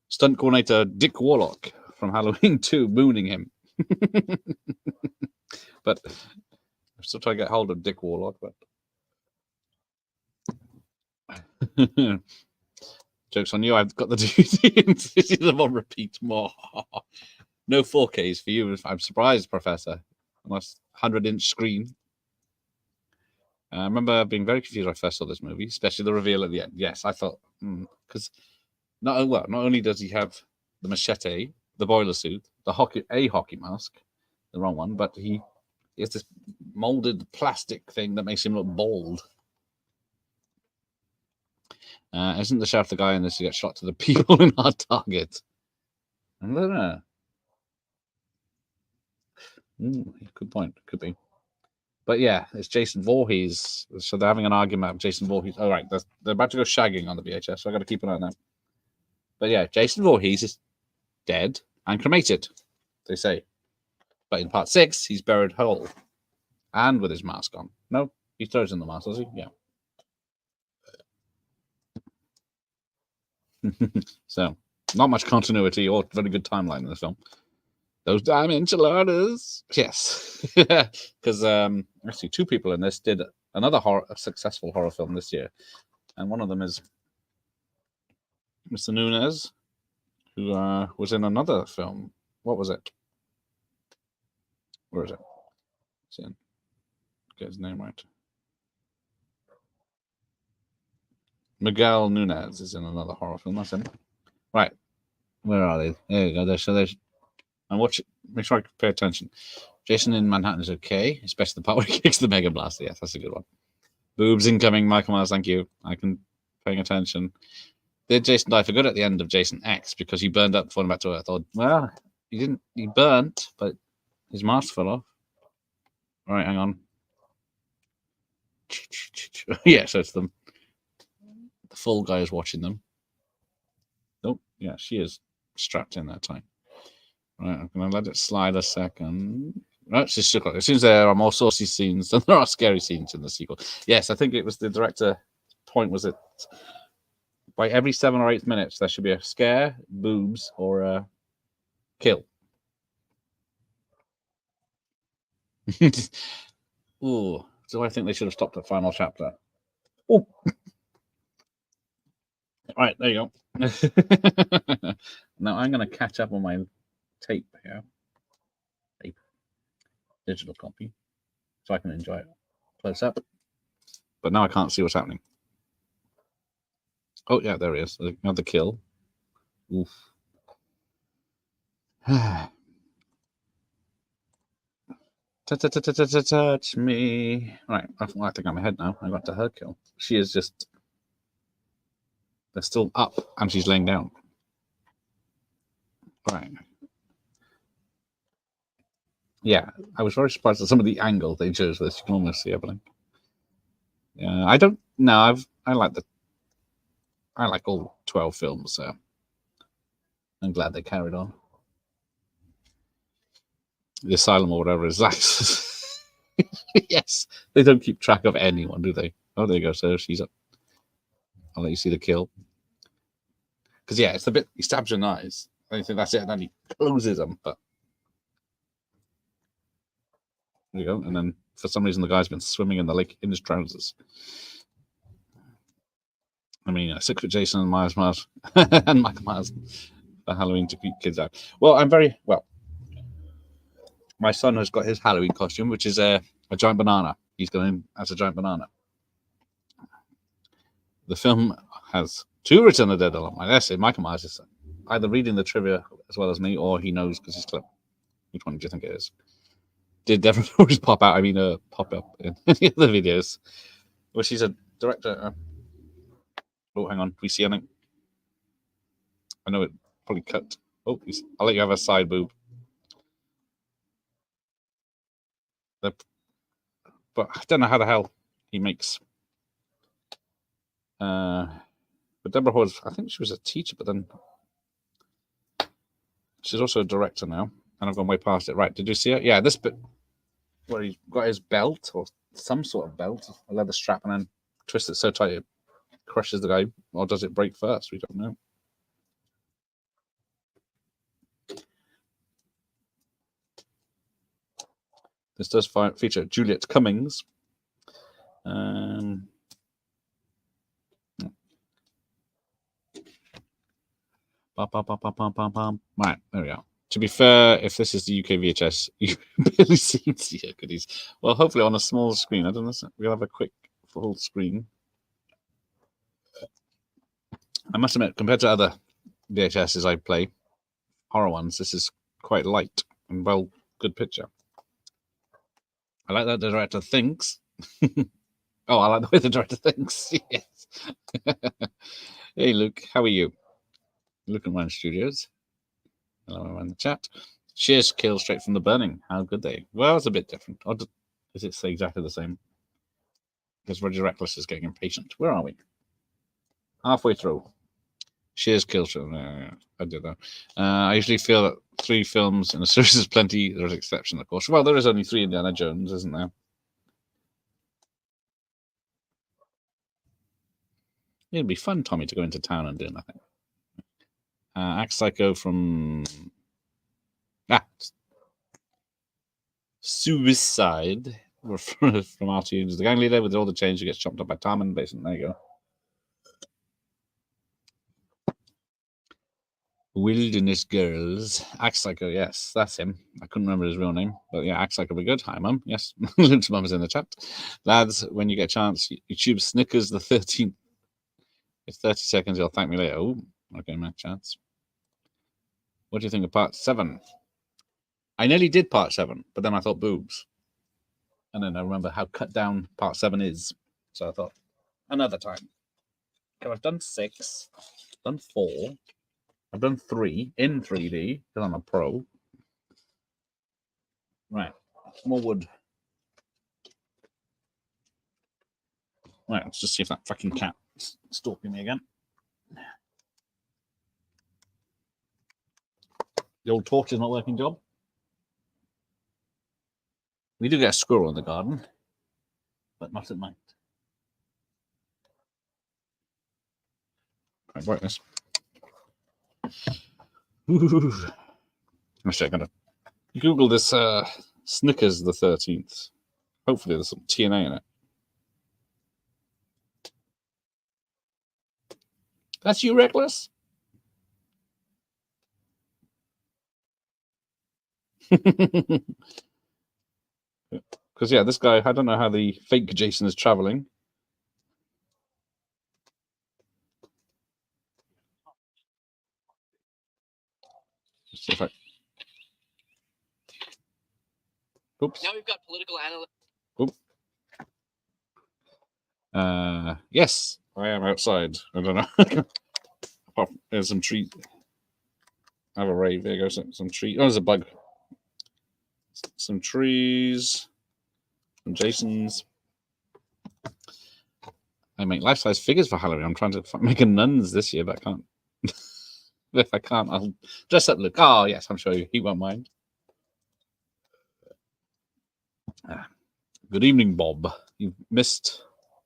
stunt coordinator Dick Warlock from Halloween 2 mooning him. But I'm still trying to get hold of Dick Warlock. But joke's on you. I've got the DVD to see them on repeat more. No 4Ks for you. I'm surprised, Professor. Unless 100-inch screen. I remember being very confused when I first saw this movie, especially the reveal at the end. Yes, I thought, because not only does he have the machete, the boiler suit, the hockey mask, the wrong one, but he has this molded plastic thing that makes him look bald. Isn't the sheriff the guy in this who gets shot to the people in Hard Target? I don't know. Good point. Could be. But yeah, it's Jason Voorhees. So they're having an argument about Jason Voorhees. All right, they're about to go shagging on the VHS, so I got to keep an eye on that. But yeah, Jason Voorhees is dead and cremated, they say. But in part 6, he's buried whole and with his mask on. No, he throws in the mask, does he? Yeah. So, not much continuity or very good timeline in this film. Those damn enchiladas. Yes. Because actually 2 people in this did another successful horror film this year. And one of them is Mr. Nunez, who was in another film. What was it? Where is it? It's in. Get his name right. Miguel Nunez is in another horror film. That's him. Right. Where are they? There you go. So there's. And watch it. Make sure I pay attention. Jason in Manhattan is okay, especially the part where he kicks the Mega Blaster. Yes, that's a good one. Boobs incoming, Michael Myers. Thank you. I can paying attention. Did Jason die for good at the end of Jason X because he burned up falling back to Earth? Or well, he didn't. He burnt, but his mask fell off. All right, hang on. Yeah, so it's them. The full guy is watching them. Oh, yeah, she is strapped in that time. Right, I'm going to let it slide a second. Right, she's still got it. It seems there are more saucy scenes than there are scary scenes in the sequel. Yes, I think it was the director point was it by every 7 or 8 minutes there should be a scare, boobs, or a kill. Ooh, so I think they should have stopped at final chapter. Oh. Right, there you go. Now I'm going to catch up on my tape here. Tape. Digital copy. So I can enjoy it close up. But now I can't see what's happening. Oh, yeah, there he is. Another kill. Oof. Touch me. Right, I think I'm ahead now. I got to her kill. She is just... They're still up, and she's laying down. Right. Yeah, I was very surprised at some of the angle they chose for this. You can almost see everything. Yeah, I don't know. I like all 12 films, so I'm glad they carried on. The Asylum or whatever is like. Yes, they don't keep track of anyone, do they? Oh, there you go. So she's up. I'll let you see the kill. Because, yeah, it's the bit he stabs your eyes. I think that's it. And then he closes them. But there you go. And then for some reason, the guy's been swimming in the lake in his trousers. I mean, 6-foot Jason and Myers and Michael Myers for Halloween to keep kids out. Well, my son has got his Halloween costume, which is a giant banana. He's going as a giant banana. The film has 2 Return of the Dead along. I say Michael Myers is either reading the trivia as well as me, or he knows because he's clever. Which one do you think it is? Did Deborah always pop out? I mean, pop up in any of the videos. Well, she's a director. Oh, hang on. We see anything? I know it probably cut. Oh, I'll let you have a side boob. But I don't know how the hell he makes. But Deborah was, I think she was a teacher, but then she's also a director now. And I've gone way past it. Right, did you see it? Yeah, this bit where he's got his belt or some sort of belt, a leather strap, and then twists it so tight it crushes the guy. Or does it break first? We don't know. This does feature Juliet Cummings. Right, there we go. To be fair, if this is the UK VHS, you barely seem to see her goodies. Well, hopefully on a small screen. I don't know. We'll have a quick full screen. I must admit, compared to other VHSs I play, horror ones, this is quite light and well, good picture. I like that the director thinks. Oh, I like the way the director thinks. Yes. Hey, Luke, how are you? Luke and Ryan Studios. Hello, everyone in the chat. Shears kill straight from the burning. How good they? Well, it's a bit different. Or does it say exactly the same? Because Roger Reckless is getting impatient. Where are we? Halfway through. Shears kill. I did that. I usually feel that 3 films in a series is plenty. There's an exception, of course. Well, there is only 3 Indiana Jones, isn't there? It'd be fun, Tommy, to go into town and do nothing. Axe Psycho from Suicide from RT, who's the gang leader with all the change who gets chopped up by Tarman. Basically, there you go. Wilderness Girls. Axe Psycho, yes, that's him. I couldn't remember his real name, but yeah, Axe Psycho would be good. Hi, Mum. Yes, Luke's mum is in the chat. Lads, when you get a chance, YouTube Snickers the 13th. It's 30 seconds. You'll thank me later. Oh, okay, my chance. What do you think of part 7? I nearly did part 7, but then I thought boobs. And then I remember how cut down part 7 is. So I thought, another time. Okay, I've done 6, done 4, I've done 3 in 3D, because I'm a pro. Right, more wood. Right, let's just see if that fucking cat's stalking me again. The old torch is not working, job. We do get a squirrel in the garden, but not at night. Right, brightness. Actually, I'm gonna Google this Snickers the 13th. Hopefully, there's some TNA in it. That's you, Reckless? Because, yeah, this guy, I don't know how the fake Jason is traveling. Let's see if I... Oops. Now we've got political analysts. Oop. Yes, I am outside. I don't know. There's some trees. I have a rave. There goes some trees. Oh, there's a bug. Some trees. Some Jasons. I make life-size figures for Halloween. I'm trying to make a nuns this year, but I can't. If I can't, I'll dress up Luke. Oh, yes, I'm sure he won't mind. Good evening, Bob. You've missed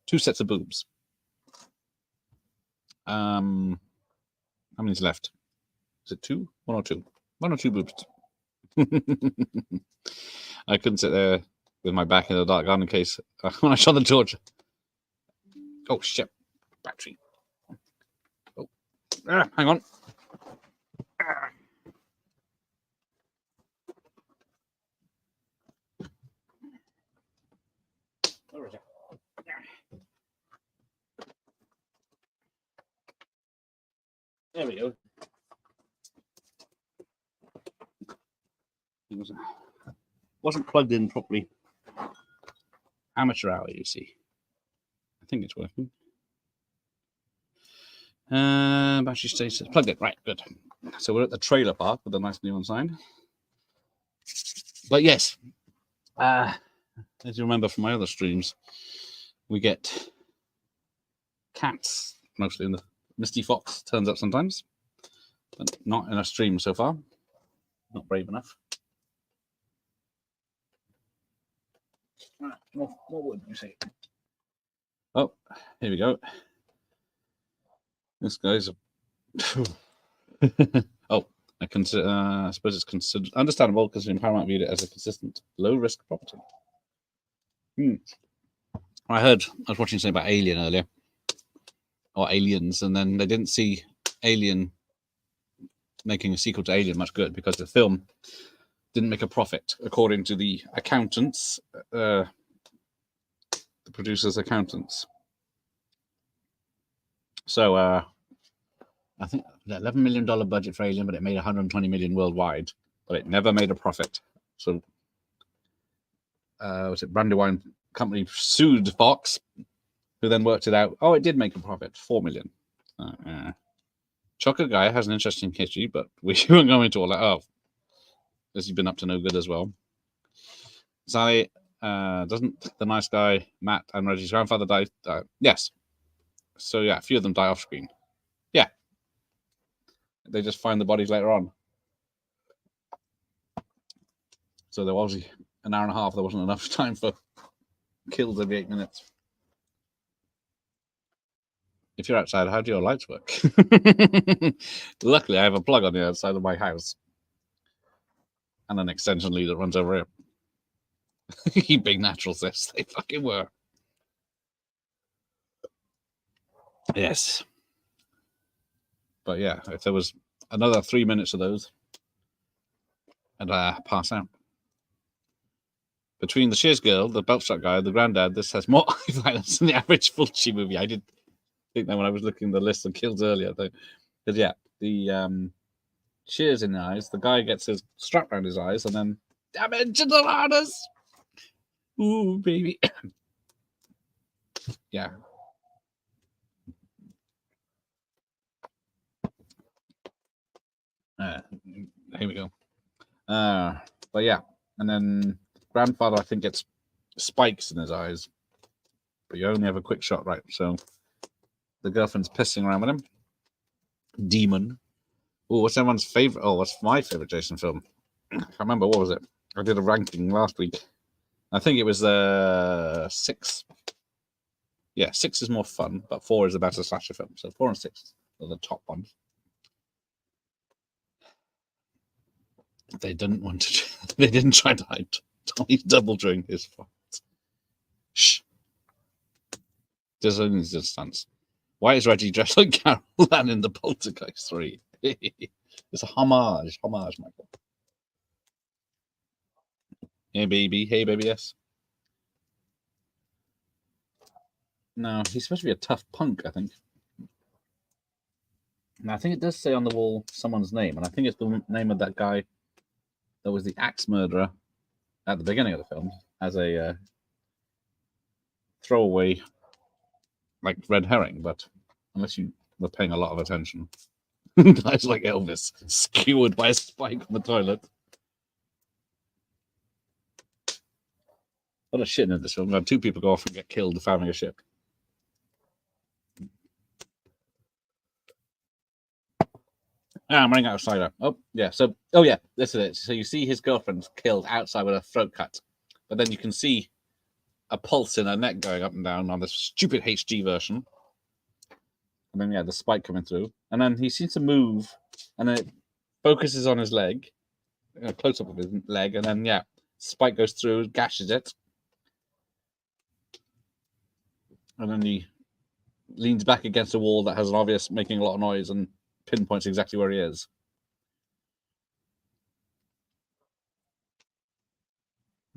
2 sets of boobs. How many's left? Is it 2? 1 or 2? 1 or 2 boobs. I couldn't sit there with my back in the dark garden in case when I shot the torch. Oh, shit. Battery. Oh. Hang on. Where is it? There we go. It wasn't plugged in properly. Amateur hour, you see. I think it's working. Battery status plugged in. Right, good. So we're at the trailer park with a nice neon sign. But yes, as you remember from my other streams, we get cats mostly in the Misty Fox turns up sometimes, but not in a stream so far. Not brave enough. Right, more wood, you see. Oh, here we go. This guy's a... Oh, I suppose it's considered understandable because Paramount viewed it as a consistent low-risk property. I was watching something about Alien earlier, or Aliens, and then they didn't see Alien making a sequel to Alien much good because the film didn't make a profit, according to the accountants, the producers' accountants. So I think the $11 million budget for Alien, but it made $120 million worldwide, but it never made a profit. So was it Brandywine Company sued Fox, who then worked it out. Oh, it did make a profit, $4 million. Choco Guy has an interesting history, but we won't go into all that. Oh, has he been up to no good as well? Sally, doesn't the nice guy Matt and Reggie's grandfather die? Yes. So yeah, a few of them die off screen. Yeah. They just find the bodies later on. So there was an hour and a half. There wasn't enough time for kills every 8 minutes. If you're outside, how do your lights work? Luckily, I have a plug on the outside of my house. And an extension lead that runs over here. You big naturalists, they fucking were. Yes. But yeah, if there was another 3 minutes of those, I'd pass out. Between the Shears girl, the belt shot guy, the granddad, this has more violence than the average Fulci movie. I did think that when I was looking at the list of kills earlier. Because yeah, the shears in the eyes, the guy gets his strap around his eyes, and then dimensional harness. Ooh, baby. Yeah. Here we go. But yeah, and then grandfather, I think, gets spikes in his eyes, but you only have a quick shot, right? So the girlfriend's pissing around with him. Demon. Oh, what's everyone's favorite? Oh, what's my favorite Jason film? I can't remember. What was it? I did a ranking last week. I think it was 6. Yeah, 6 is more fun, but 4 is a better slasher film. So 4 and 6 are the top ones. They didn't want to. They didn't try to hide Tommy double during his fight. Shh. There's only this stance. Why is Reggie dressed like Carol Ann in the Poltergeist 3? It's a homage, Michael. Hey baby, yes. No, he's supposed to be a tough punk, I think. And I think it does say on the wall someone's name, and I think it's the name of that guy that was the axe murderer at the beginning of the film as a throwaway, like, red herring, but unless you were paying a lot of attention. Guys like Elvis, skewered by a spike on the toilet. What a shit in this film. We had 2 people go off and get killed for having a ship. I'm running out of cider. Oh, yeah. So, oh, yeah, this is it. So you see his girlfriend killed outside with a throat cut. But then you can see a pulse in her neck going up and down on the stupid HG version. And then, yeah, the spike coming through. And then he seems to move. And then it focuses on his leg. A close-up of his leg. And then, yeah, spike goes through, gashes it. And then he leans back against a wall that has an obvious making a lot of noise and pinpoints exactly where he is.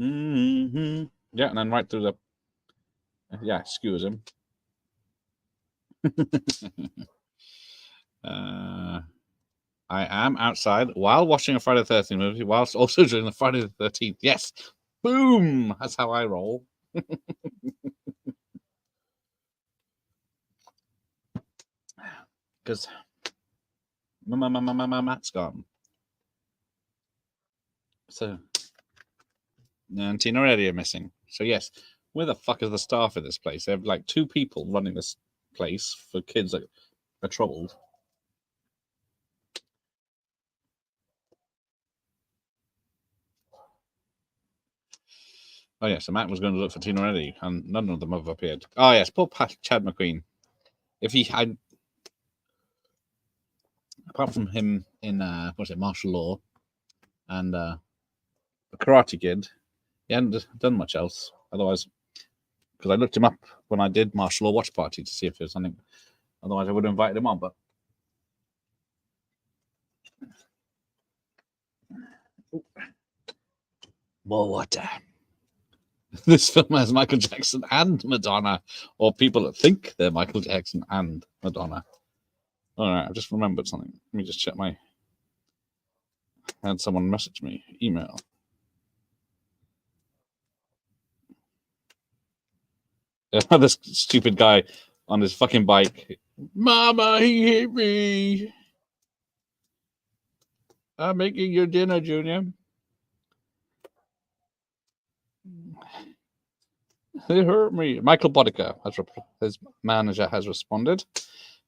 Mm-hmm. Yeah, and then right through the... Yeah, skewers him. I am outside while watching a Friday the 13th movie, whilst also doing the Friday the 13th. Yes! Boom! That's how I roll. Because Matt's gone. So, and Tina Reddy are missing. So, yes, where the fuck is the staff in this place? They have like 2 people running this place for kids that are troubled. Oh, yeah, so Matt was going to look for Tina Reddy, and none of them have appeared. Oh, yes, poor Chad McQueen. If he had... Apart from him in what's it, martial law, and a Karate Kid. He hadn't done much else. Otherwise, because I looked him up when I did martial law watch party to see if there's something. Otherwise, I would have invited him on. But more water. This film has Michael Jackson and Madonna, or people that think they're Michael Jackson and Madonna. All right, I just remembered something. Let me just check my. I had someone message me, email. This stupid guy on his fucking bike. Mama, he hit me. I'm making your dinner, Junior. They hurt me. Michael Bodica, his manager, has responded,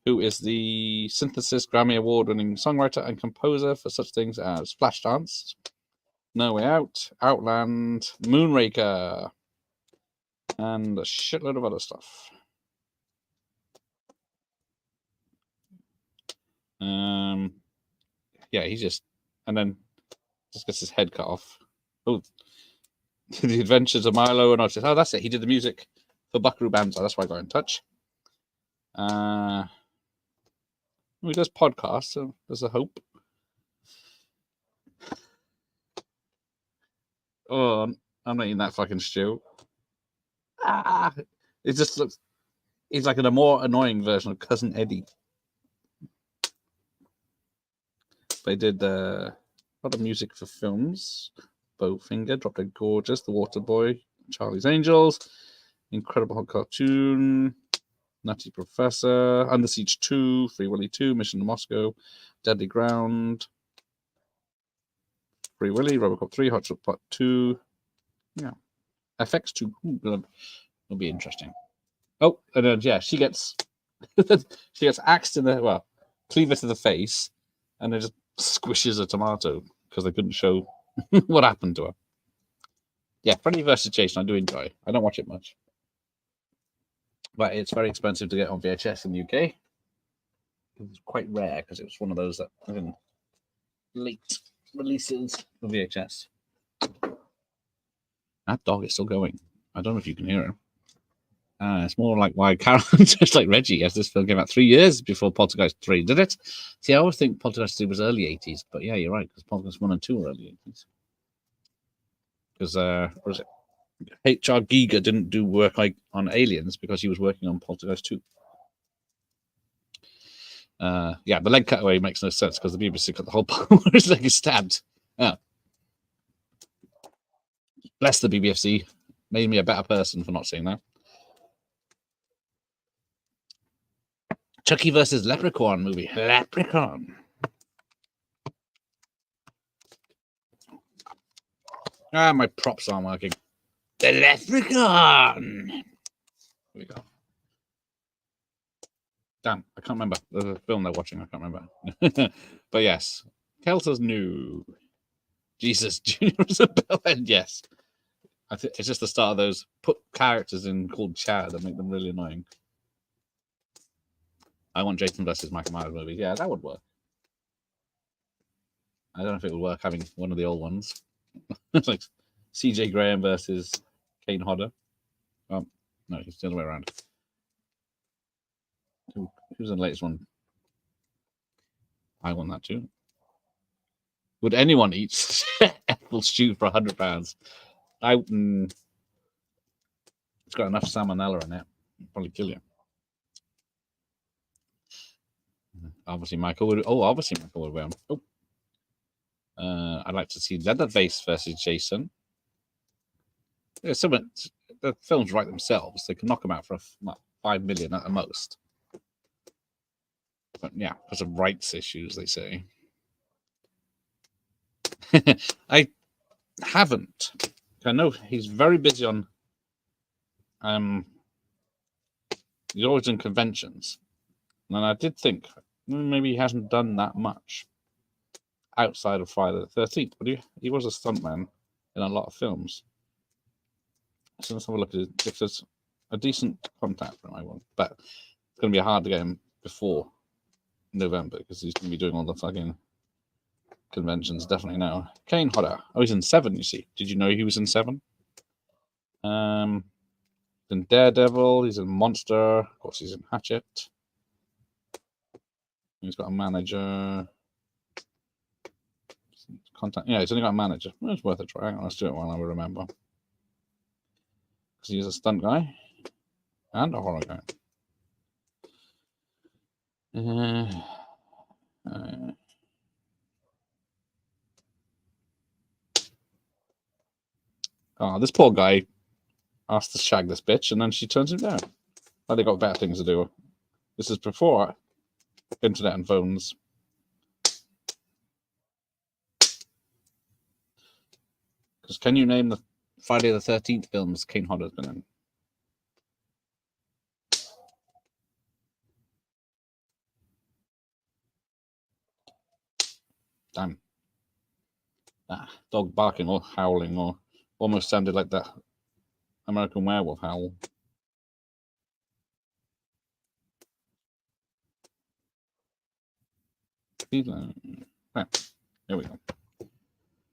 who is the Synthesis Grammy Award-winning songwriter and composer for such things as Flashdance, No Way Out, Outland, Moonraker, and a shitload of other stuff. Yeah, he just, and then just gets his head cut off. Oh, The Adventures of Milo and Otis. Oh, that's it. He did the music for Buckaroo Banzai. That's why I got in touch. He does podcasts, so there's a hope. Oh, I'm not eating that fucking stew. It just looks. He's like a more annoying version of Cousin Eddie. They did a lot of music for films. Bowfinger, Drop Dead Gorgeous, The Waterboy, Charlie's Angels, Incredible Hulk Cartoon, Nutty Professor, Under Siege 2, Free Willy 2, Mission to Moscow, Deadly Ground, Free Willy, Robocop 3, Hot Shot Part 2. Yeah. FX2. Ooh, that'll be interesting. Oh, and then, yeah, she gets axed in the, well, cleaver to the face, and then just squishes a tomato because they couldn't show what happened to her. Yeah, Freddy vs. Jason, I do enjoy. I don't watch it much. But it's very expensive to get on VHS in the UK. It's quite rare because it was one of those that late releases for VHS. That dog is still going. I don't know if you can hear him. It's more like why Carol, just like Reggie, as this film came out 3 years before Poltergeist 3, did it? See, I always think Poltergeist 3 was early 80s, but yeah, you're right, because Poltergeist 1 and 2 were early 80s. Because, what was it? H.R. Giger didn't do work like on Aliens because he was working on Poltergeist 2. Yeah, the leg cutaway makes no sense because the BBC cut the whole part where his leg is stabbed. Yeah. Bless the BBC. Made me a better person for not saying that. Chucky versus Leprechaun movie. Leprechaun. My props aren't working. The Leprechaun. Here we go. Damn, I can't remember. There's a film they're watching. I can't remember. But yes, Kelter's new. Jesus, Junior Isabella. And yes, I think it's just the start of those put characters in called Chad that make them really annoying. I want Jason versus Michael Myers movie. Yeah, that would work. I don't know if it would work having one of the old ones. It's like CJ Graham versus Kane Hodder. No, it's the other way around. Who's the latest one? I want that too. Would anyone eat apple stew for £100? It's got enough salmonella in it. It'll probably kill you. Obviously, Michael would. Oh, obviously, Michael would win. Oh. I'd like to see Leatherface versus Jason. Yeah, the films write themselves. They can knock them out for $5 million at the most. But yeah, because of rights issues, they say. I haven't. I know he's very busy on. He's always in conventions, and I did think maybe he hasn't done that much outside of Friday the 13th, but he was a stuntman in a lot of films. So let's have a look at it. If there's a decent contact for him, I want. But it's going to be hard to get him before November because he's going to be doing all the fucking conventions, definitely no. Kane Hodder. Oh, he's in 7, you see. Did you know he was in 7? In Daredevil, he's in Monster. Of course, he's in Hatchet. He's got a manager. Contact. Yeah, he's only got a manager. Well, it's worth a try. Hang on, let's do it while I remember. Because he's a stunt guy and a horror guy. Oh, this poor guy asked to shag this bitch, and then she turns him down. Well, they got better things to do. This is before internet and phones. Because can you name the Friday the 13th films Kane Hodder's been in? Damn. Dog barking or howling or almost sounded like that American Werewolf howl. Right, here we go.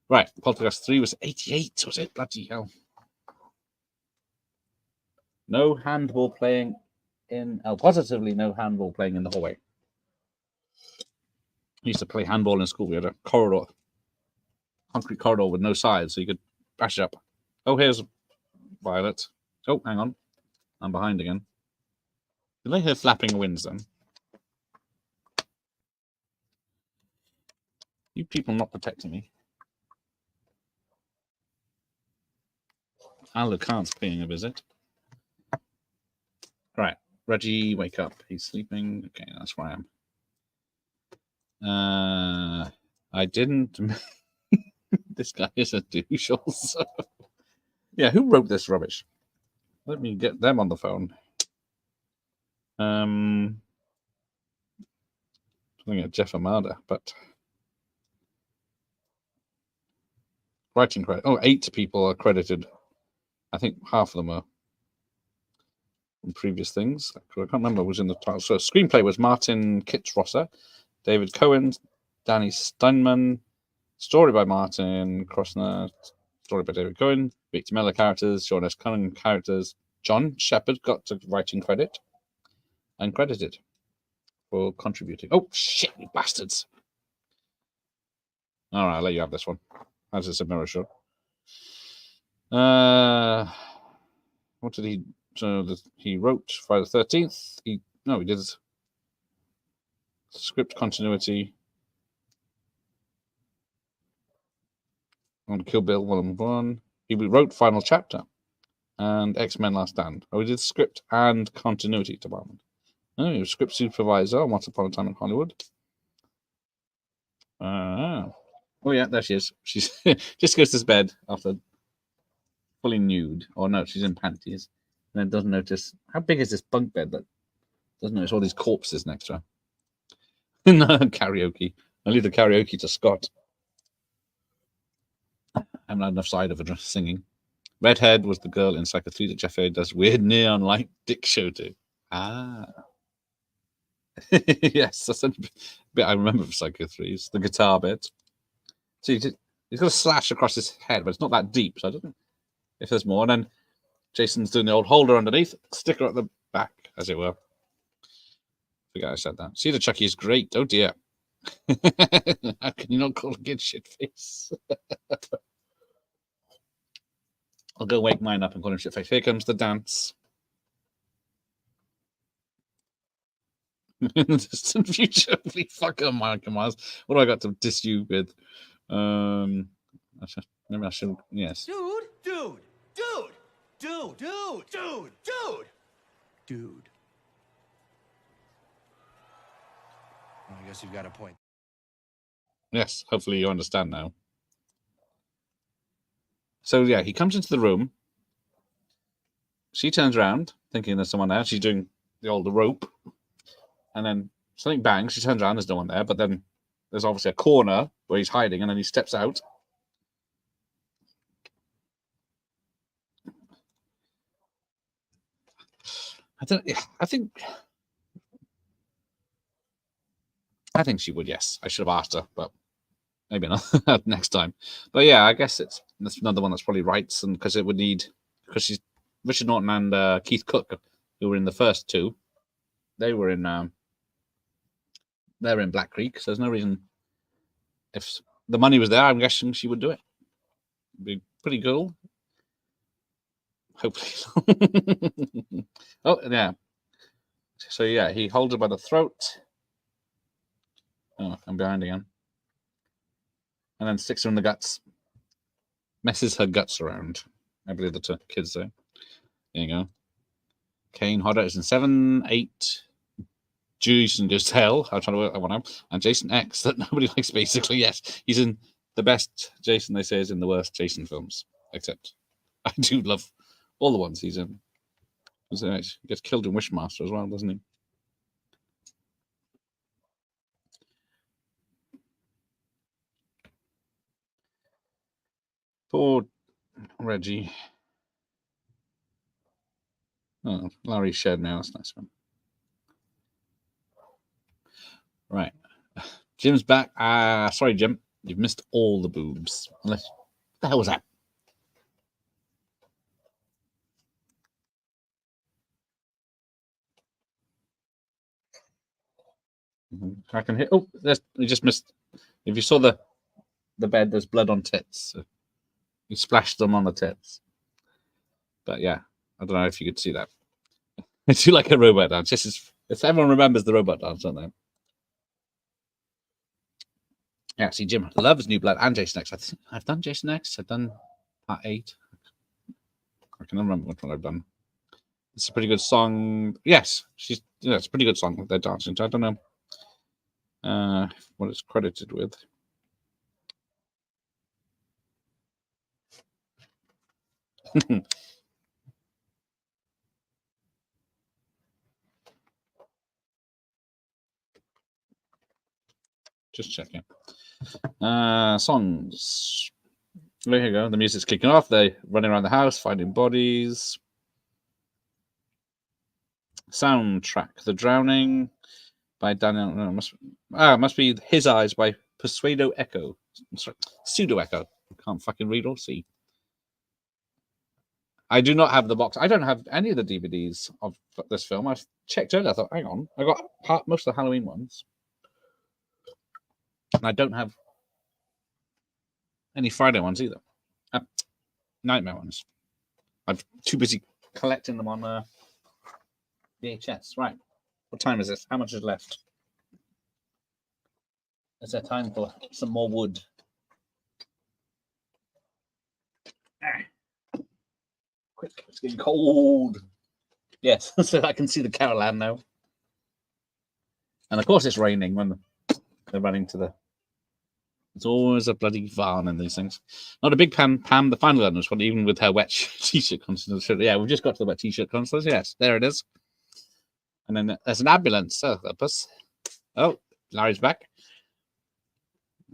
Right, Poltergeist 3 was 88, was it? Bloody hell. No handball playing in... Oh, positively no handball playing in the hallway. We used to play handball in school. We had a corridor, concrete corridor with no sides, so you could bash it up. Oh, here's Violet. Oh, hang on. I'm behind again. Did I hear flapping winds then? You people not protecting me. Alucard's paying a visit. Right. Reggie, wake up. He's sleeping. Okay, that's where I am. I didn't. This guy is a douche also. Yeah, who wrote this rubbish? Let me get them on the phone. I'm looking at Jeff Amada, but writing credit. Oh, 8 people are credited. I think half of them are in previous things. I can't remember who was in the title. So screenplay was Martin Kitzrosser, David Cohen, Danny Steinman, story by Martin Krosner, story by David Cohen, Victor Miller characters, Sean S. Cunningham characters, John Shepard got to writing credit and credited for contributing. Oh, shit, you bastards. All right, I'll let you have this one. As it's a mirror shot. What did he... So he wrote Friday the 13th. He did script continuity on Kill Bill 1 and 1. He wrote Final Chapter and X-Men Last Stand. Oh, he did script and continuity department. Oh, he was script supervisor on Once Upon a Time in Hollywood. Oh yeah, there she is. She's just goes to bed after fully nude. Or no, she's in panties. And then doesn't notice how big is this bunk bed that doesn't notice all these corpses next to her. No, karaoke. I leave the karaoke to Scott. I haven't had enough side of her singing. Redhead was the girl in Psycho 3 that Jeff A does weird neon light dick show to. Ah. Yes, that's a bit I remember from Psycho 3. It's the guitar bit. So he's got a slash across his head, but it's not that deep, so I don't know if there's more. And then Jason's doing the old holder underneath, sticker at the back, as it were. Forget I said that. See, the Chucky is great. Oh dear. How can you not call a kid shit face? I'll go wake mine up and call him shit face. Here comes the dance. In the distant future, we fucker, Michael Myers. What do I got to diss you with? Maybe I should. Yes. Dude. Well, I guess you've got a point. Yes, hopefully you understand now. So yeah, he comes into the room. She turns around, thinking there's someone there. She's doing the rope. And then something bangs. She turns around, there's no one there. But then there's obviously a corner where he's hiding, and then he steps out. I think she would, yes. I should have asked her, but Maybe not next time. But yeah, I guess that's another one that's probably rights, and because it would need she's Richard Norton and Keith Cook, who were in the first two, they're in Black Creek. So there's no reason, if the money was there, I'm guessing she would do it. It'd be pretty cool. Hopefully. Oh yeah. So yeah, he holds her by the throat. Oh, I'm behind again. And then sticks her in the guts. Messes her guts around. I believe the two kids there. There you go. Kane Hodder is in 7, 8. Jason Goes to Hell. I'm trying to work that one out. And Jason X, that nobody likes, basically. Yes, he's in the best Jason, they say, is in the worst Jason films. Except I do love all the ones he's in. He gets killed in Wishmaster as well, doesn't he? Poor Reggie. Oh, Larry shared now. That's nice one. Right. Jim's back. Sorry, Jim. You've missed all the boobs. Unless, what the hell was that? I can hear. Oh, you just missed. If you saw the bed, there's blood on tits. So you splashed them on the tits. But yeah, I don't know if you could see that. I do like a robot dance. If everyone remembers the robot dance, don't they? Yeah, see, Jim loves New Blood and Jason X. I've done Jason X. I've done Part 8. I can remember which one I've done. It's a pretty good song. Yes, it's a pretty good song that they're dancing to. I don't know what it's credited with. Just checking. Songs. There you go. The music's kicking off. They're running around the house, finding bodies. Soundtrack. The Drowning by Daniel. No, must be His Eyes by Pseudo Echo. Sorry, Pseudo Echo. Can't fucking read or see. I do not have the box. I don't have any of the DVDs of this film. I checked earlier. I thought, hang on. I got most of the Halloween ones. And I don't have any Friday ones either. Nightmare ones. I'm too busy collecting them on VHS. Right. What time is this? How much is left? Is there time for some more wood? Quick, it's getting cold. Yes, so I can see the Carol Ann now. And of course it's raining when they're running to the... It's always a bloody varn in these things. Not a big Pam, the final one was even with her wet t-shirt contest. Yeah, we've just got to the wet t-shirt contest. Yes, there it is. And then there's an ambulance. Oh, Larry's back.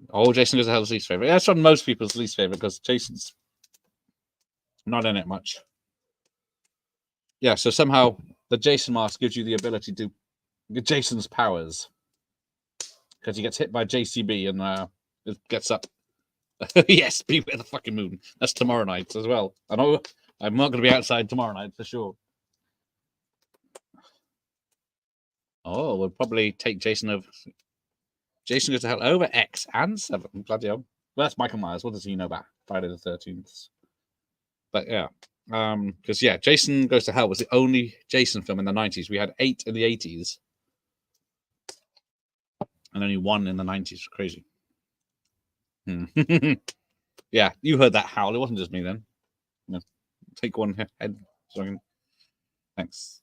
Oh, Jason Goes to Hell's least favorite. That's on most people's least favorite because Jason's not in it much. Yeah, so somehow the Jason mask gives you the ability to get Jason's powers because he gets hit by JCB and it gets up. Yes, beware the fucking moon. That's tomorrow night as well. I know I'm not going to be outside tomorrow night for sure. Oh, we'll probably take Jason over. Jason Goes to Hell over X and 7. Bloody hell. Well, that's Michael Myers. What does he know about Friday the 13th? But yeah. Because yeah, Jason Goes to Hell was the only Jason film in the 90s. We had 8 in the 80s. And only 1 in the 90s. Crazy. Yeah, you heard that howl. It wasn't just me then. No. Take one head. So I can... Thanks.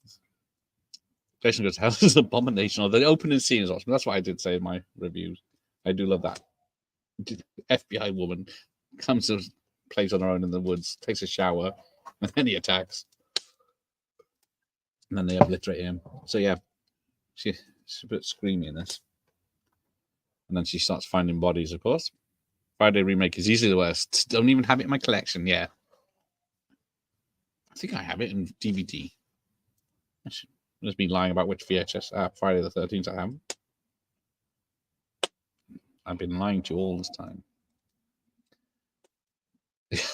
Jason Goes to Hell is an abomination. The opening scene is awesome. That's what I did say in my reviews. I do love that. FBI woman comes to plays on her own in the woods, takes a shower, and then he attacks. And then they obliterate him. So yeah, she's a bit screamy in this. And then she starts finding bodies, of course. Friday remake is easily the worst. Don't even have it in my collection. Yeah. I think I have it in DVD. Just been lying about which VHS Friday the 13th I have. I've been lying to you all this time.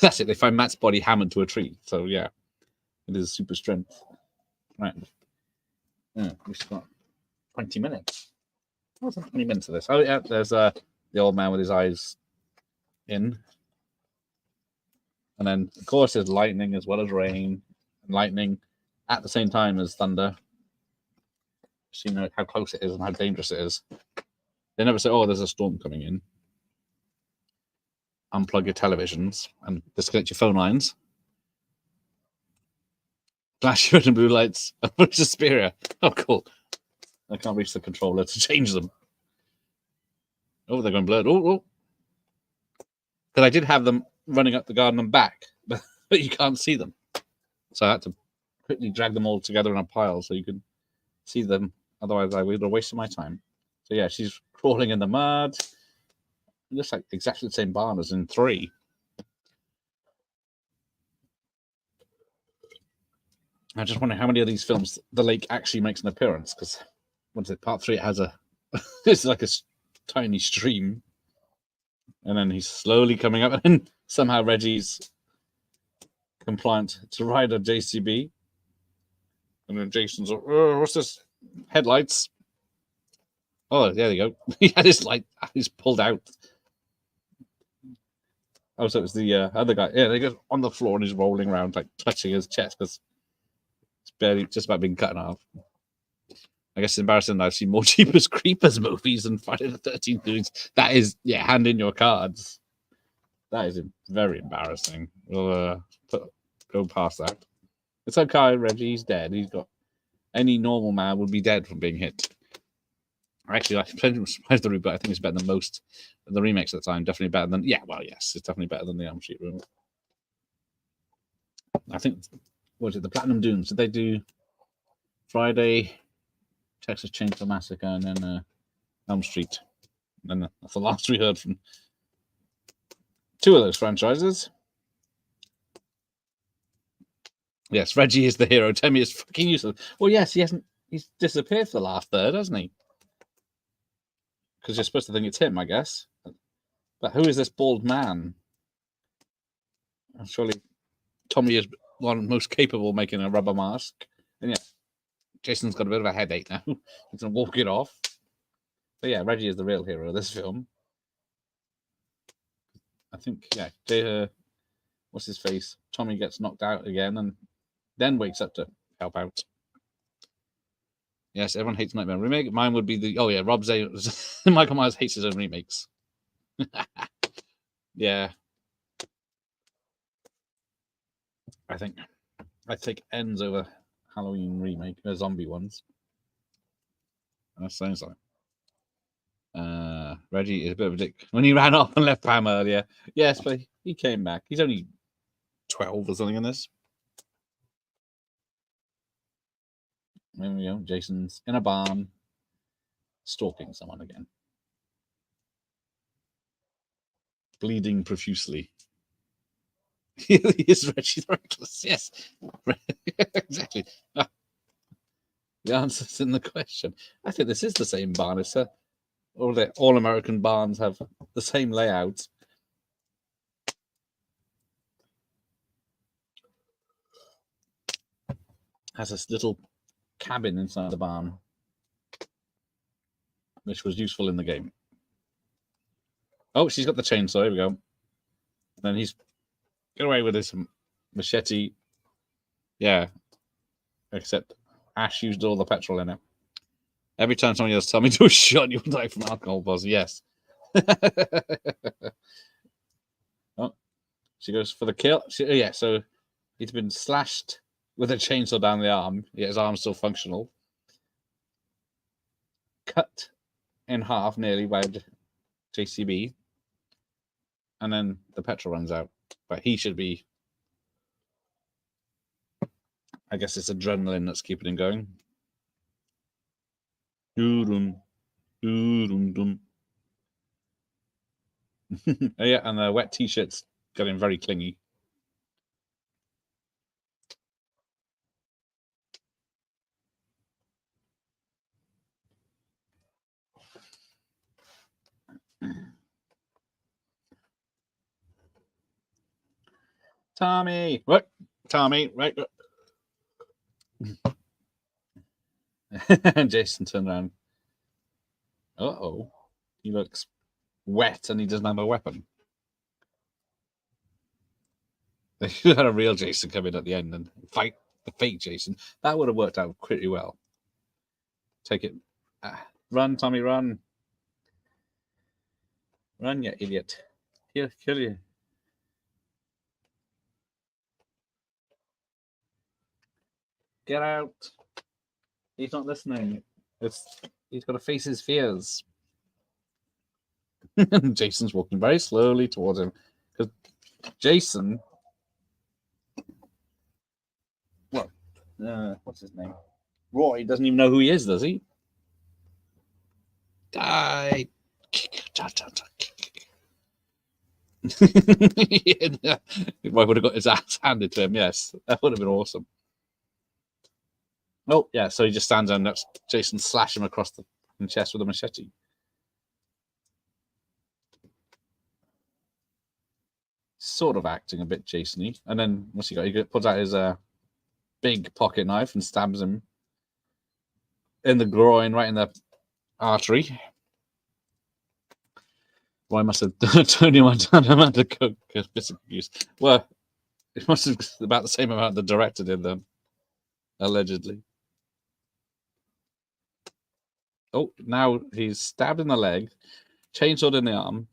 That's it. They find Matt's body hammered to a tree. So yeah, it is super strength. Right. Yeah, we've got 20 minutes. What's 20 minutes of this? Oh yeah, there's the old man with his eyes in. And then of course there's lightning as well as rain. And lightning at the same time as thunder. So you know how close it is and how dangerous it is. They never say, oh, there's a storm coming in. Unplug your televisions and disconnect your phone lines. Flash red and blue lights. Suspiria. Oh, cool. I can't reach the controller to change them. Oh, they're going blurred. Oh. Because I did have them running up the garden and back, but you can't see them. So I had to quickly drag them all together in a pile so you could see them. Otherwise, I would have wasted my time. So yeah, she's crawling in the mud. It looks like exactly the same barn as in 3. I just wonder how many of these films the lake actually makes an appearance, because what is it? Part 3 it has a it's like a tiny stream, and then he's slowly coming up, and then somehow Reggie's compliant to ride a JCB, and then Jason's like, oh, what's this? Headlights. Oh, there you go. He had his light. He's pulled out. Oh, so it was the other guy. Yeah, they go on the floor and he's rolling around, like touching his chest because it's barely just about being cut in half. I guess it's embarrassing that I've seen more Jeepers Creepers movies than Friday the 13th movies. That is, yeah, hand in your cards. That is very embarrassing. We'll go past that. It's okay, Reggie's dead. He's got any normal man would be dead from being hit. Actually, I plenty of surprised the reboot. I think it's better than most of the remakes at the time. Definitely better than, yeah, well, yes, it's definitely better than the Elm Street remake. I think, what was it, the Platinum Dunes? Did they do Friday, Texas Chainsaw Massacre, and then Elm Street? And then that's the last we heard from 2 of those franchises. Yes, Reggie is the hero. Temmie is fucking useless. Well, yes, he's disappeared for the last third, hasn't he? Because you're supposed to think it's him, I guess. But who is this bald man? Surely Tommy is one most capable of making a rubber mask. And yeah, Jason's got a bit of a headache now. He's going to walk it off. But yeah, Reggie is the real hero of this film. I think, yeah, what's his face? Tommy gets knocked out again and then wakes up to help out. Yes, everyone hates Nightmare remake. Mine would be the Rob Zane. Michael Myers hates his own remakes. Yeah, I think I'd take Ends over Halloween remake, zombie ones. That sounds like. Reggie is a bit of a dick when he ran off and left Pam earlier. Yes, but he came back. He's only 12 or something in this. There we go. Jason's in a barn, stalking someone again. Bleeding profusely. He is Reggie the Reckless. Yes. Exactly. The answer's in the question. I think this is the same barn. It's all American barns have the same layout. Has this little cabin inside the barn, which was useful in the game. Oh, she's got the chainsaw. Here we go. Then he's get away with his machete. Yeah, except Ash used all the petrol in it. Every time someone else tells me to a shot, you'll die from alcohol poisoning. Yes. Oh, she goes for the kill. Yeah, so he's been slashed with a chainsaw down the arm. Yeah, his arm's still functional. Cut in half nearly by JCB. And then the petrol runs out. But he should be... I guess it's adrenaline that's keeping him going. Doo-dum. Doo-dum-dum. Oh, yeah, and the wet t-shirts getting very clingy. Tommy. What? Tommy, right? And Jason turned around. Uh-oh. He looks wet and he doesn't have a weapon. They should have had a real Jason come in at the end and fight the fake Jason. That would have worked out pretty well. Take it. Run, Tommy, run. Run, you idiot. He'll kill you. Get out. He's not listening. He's got to face his fears. Jason's walking very slowly towards him. Because Jason... what's his name? Roy doesn't even know who he is, does he? Die. Roy would have got his ass handed to him, yes. That would have been awesome. Oh, yeah, so he just stands there and lets Jason slash him across the chest with a machete. Sort of acting a bit Jason-y. And then, what's he got? He pulls out his big pocket knife and stabs him in the groin, right in the artery. Roy must have Tony Montana to cook a bit of abuse. Well, it must have about the same amount the director did then, allegedly. Oh, now he's stabbed in the leg, chainsawed in the arm,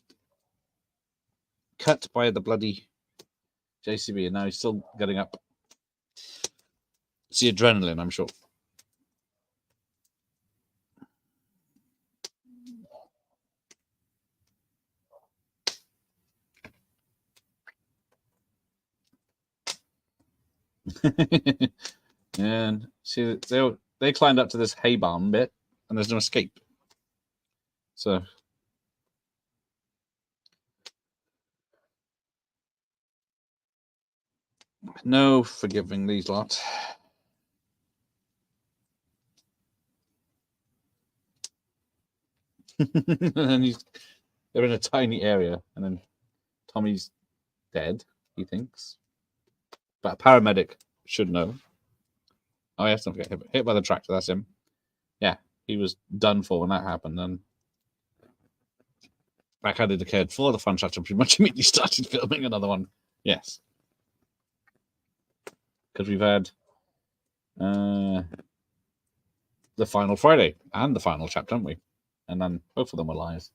cut by the bloody JCB, and now he's still getting up. It's the adrenaline, I'm sure. And see, they climbed up to this hay barn bit, and there's no escape. So no forgiving these lot. And then they're in a tiny area, and then Tommy's dead, he thinks. But a paramedic should know. Oh, yes, don't forget, hit by the tractor, that's him. Yeah, he was done for when that happened. And back how they cared for the fun tractor pretty much immediately started filming another one. Yes. Because we've had the final Friday and the final chapter, haven't we? And then both of them are live.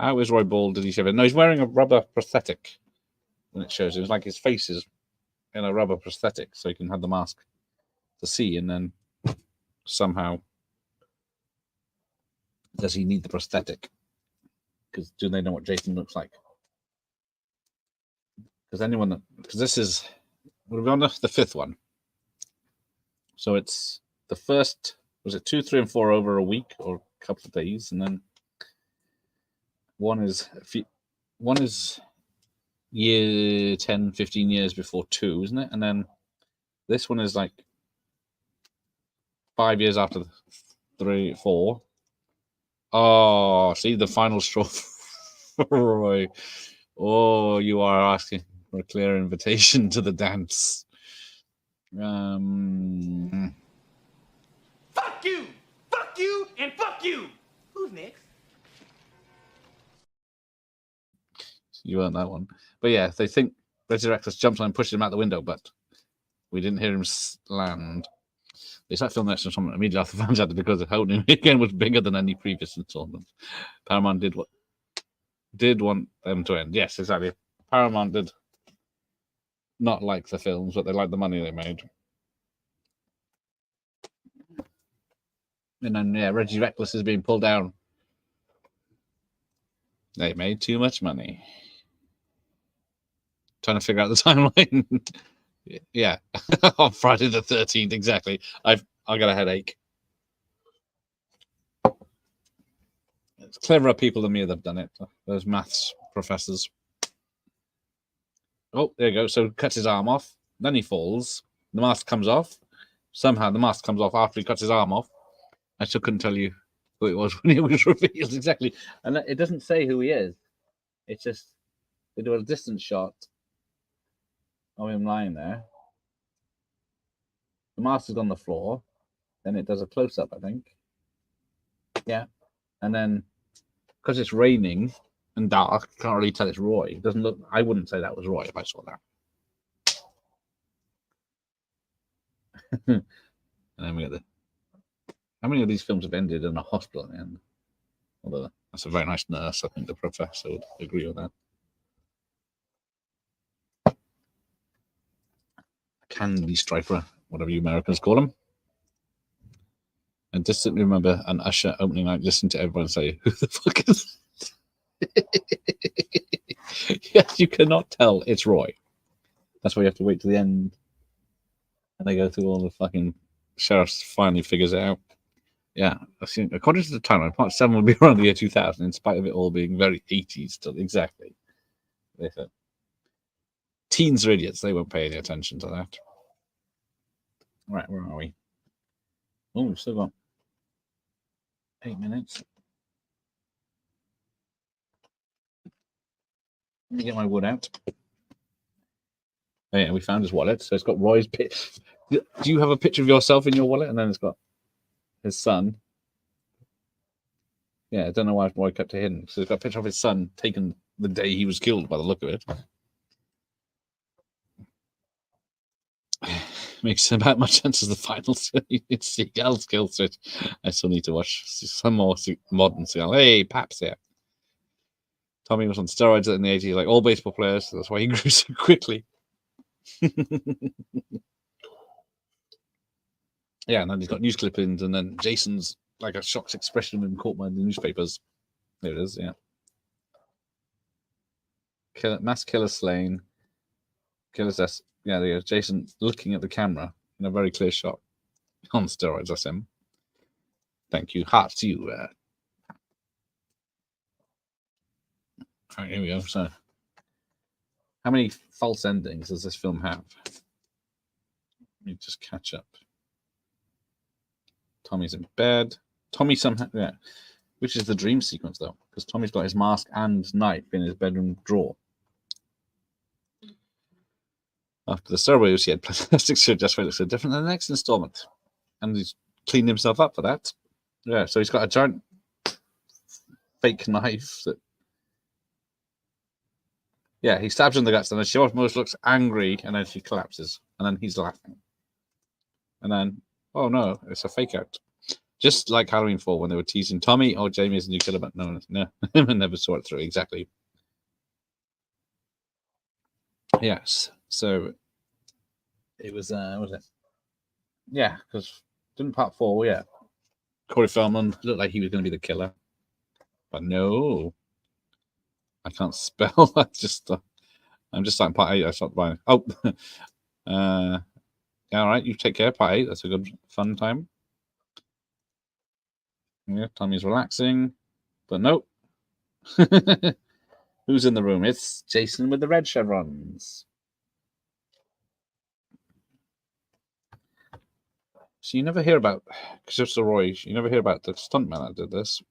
How is Roy bald? Did he shave it? No, he's wearing a rubber prosthetic when it shows. It was like his face is in a rubber prosthetic, so he can have the mask to see. And then somehow, does he need the prosthetic? Because do they know what Jason looks like? Because this is, we'll be on the fifth one. So it's the first, was it 2, 3, and 4 over a week or a couple of days, and then one is year 10, 15 years before 2, isn't it? And then this one is like 5 years after 3, 4. Oh, see the final straw for Roy. Oh, you are asking for a clear invitation to the dance. Fuck you! Fuck you! And fuck you! Who's next? You weren't that one. But yeah, they think Reggie Reckless jumps on and pushes him out the window, but we didn't hear him land. They started filming next installment immediately after fans had it because the whole new weekend was bigger than any previous installment. Paramount did want them to end. Yes, exactly. Paramount did not like the films, but they liked the money they made. And then, yeah, Reggie Reckless is being pulled down. They made too much money. Trying to figure out the timeline. Yeah, on Friday the 13th, exactly. I got a headache. It's cleverer people than me that have done it. Those maths professors. Oh, there you go. So cuts his arm off. Then he falls. The mask comes off. Somehow the mask comes off after he cuts his arm off. I still couldn't tell you who it was when it was revealed exactly. And it doesn't say who he is. It's just they do a distance shot of him lying there. The mask is on the floor. Then it does a close up, I think. Yeah, and then because it's raining and dark, you can't really tell it's Roy. It doesn't look. I wouldn't say that was Roy if I saw that. And then we get the. How many of these films have ended in a hospital? And although that's a very nice nurse, I think the professor would agree with that. Candy striper, whatever you Americans call them. I distinctly remember an usher opening night listening to everyone say, "Who the fuck is?" Yes, you cannot tell it's Roy. That's why you have to wait to the end, and they go through all the fucking sheriffs finally figures it out. Yeah, according to the timeline, Part 7 will be around the year 2000, in spite of it all being very 80s still. Exactly. They said. Teens are idiots. They won't pay any attention to that. Right, where are we? Oh, we've still got 8 minutes. Let me get my wood out. Oh, yeah, we found his wallet. So it's got Roy's picture. Do you have a picture of yourself in your wallet? And then it's got his son. Yeah, I don't know why Roy kept it hidden. So it's got a picture of his son taken the day he was killed, by the look of it. Makes about much sense as the final it's Seagal's kill switch. I still need to watch some more modern Seagal. Hey, Paps here. Tommy was on steroids in the 80s, like all baseball players, so that's why he grew so quickly. Yeah, and then he's got news clippings, and then Jason's like a shocked expression when caught by the newspapers. There it is, yeah. Mass killer slain. Killer's death. Yeah, there you go. Jason looking at the camera in a very clear shot. On steroids, that's him. Thank you. Heart to you. All right, here we go. So, how many false endings does this film have? Let me just catch up. Tommy's in bed. Tommy somehow, yeah. Which is the dream sequence, though? Because Tommy's got his mask and knife in his bedroom drawer. After the steroids, he had plastic surgery. That's why it looks so different than the next installment. And he's cleaned himself up for that. Yeah, so he's got a giant fake knife that. Yeah, he stabs her in the guts, and then she almost looks angry, and then she collapses, and then he's laughing. And then, oh no, it's a fake out. Just like Halloween 4 when they were teasing Tommy, oh, Jamie is a new killer, but no, I never saw it through exactly. Yes, so it was, what was it? Yeah, because didn't Part 4, yeah. Corey Feldman looked like he was going to be the killer, but no. I can't spell. I'm just starting Part 8. I stopped buying. Oh, yeah, all right. You take care. Part 8. That's a good, fun time. Yeah, Tommy's relaxing, but nope. Who's in the room? It's Jason with the red chevrons. So you never hear about Christopher Roy. You never hear about the stuntman that did this.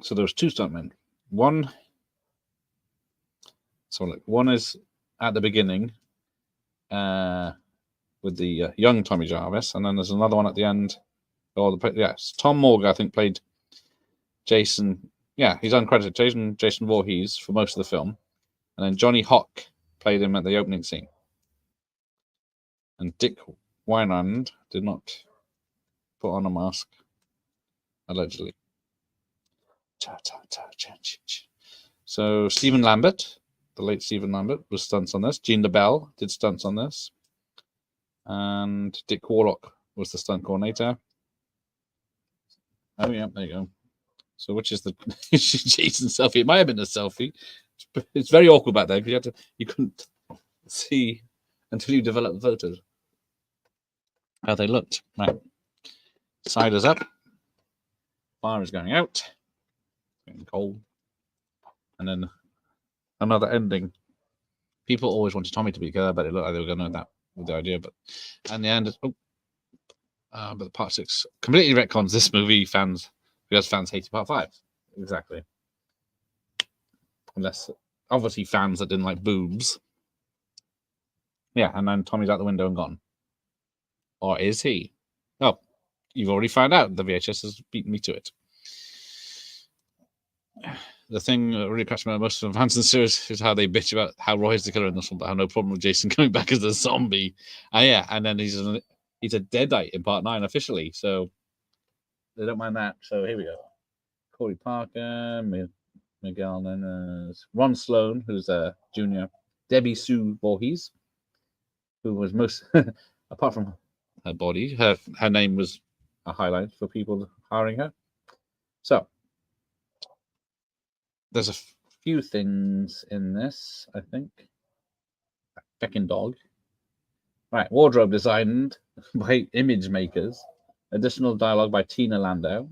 So there was two stuntmen. One is at the beginning with the young Tommy Jarvis, and then there's another one at the end. Yes, Tom Morgan, I think, played Jason. Yeah, he's uncredited. Jason Voorhees for most of the film, and then Johnny Hawk played him at the opening scene. And Dick Wynand did not put on a mask, allegedly. So Stephen Lambert, the late Stephen Lambert, was stunts on this. Gene LaBelle did stunts on this. And Dick Warlock was the stunt coordinator. Oh, yeah, there you go. So which is the Jason selfie? It might have been a selfie. It's very awkward back there because you couldn't see until you developed the photos how they looked. Right. Side is up. Fire is going out. Getting cold. And then another ending. People always wanted Tommy to be killer, but it looked like they were going to know that with the idea. But and the end, but Part 6 completely retcons this movie. Because fans hated Part 5. exactly. Unless, obviously, fans that didn't like boobs. Yeah, and then Tommy's out the window and gone. Or is he? Oh, you've already found out. The VHS has beaten me to it. The thing that really cracks me up most of the fans in the series is how they bitch about how Roy is the killer in this one, but I have no problem with Jason coming back as a zombie. Yeah, and then he's a deadite in part 9 officially, so they don't mind that. So here we go. Corey Parker, Miguel Nenes, Ron Sloan, who's a junior, Debbie Sue Voorhees, who was most, apart from her body, her name was a highlight for people hiring her. So there's a few things in this, I think. Feckin' dog. Right, wardrobe designed by Image Makers. Additional dialogue by Tina Landau.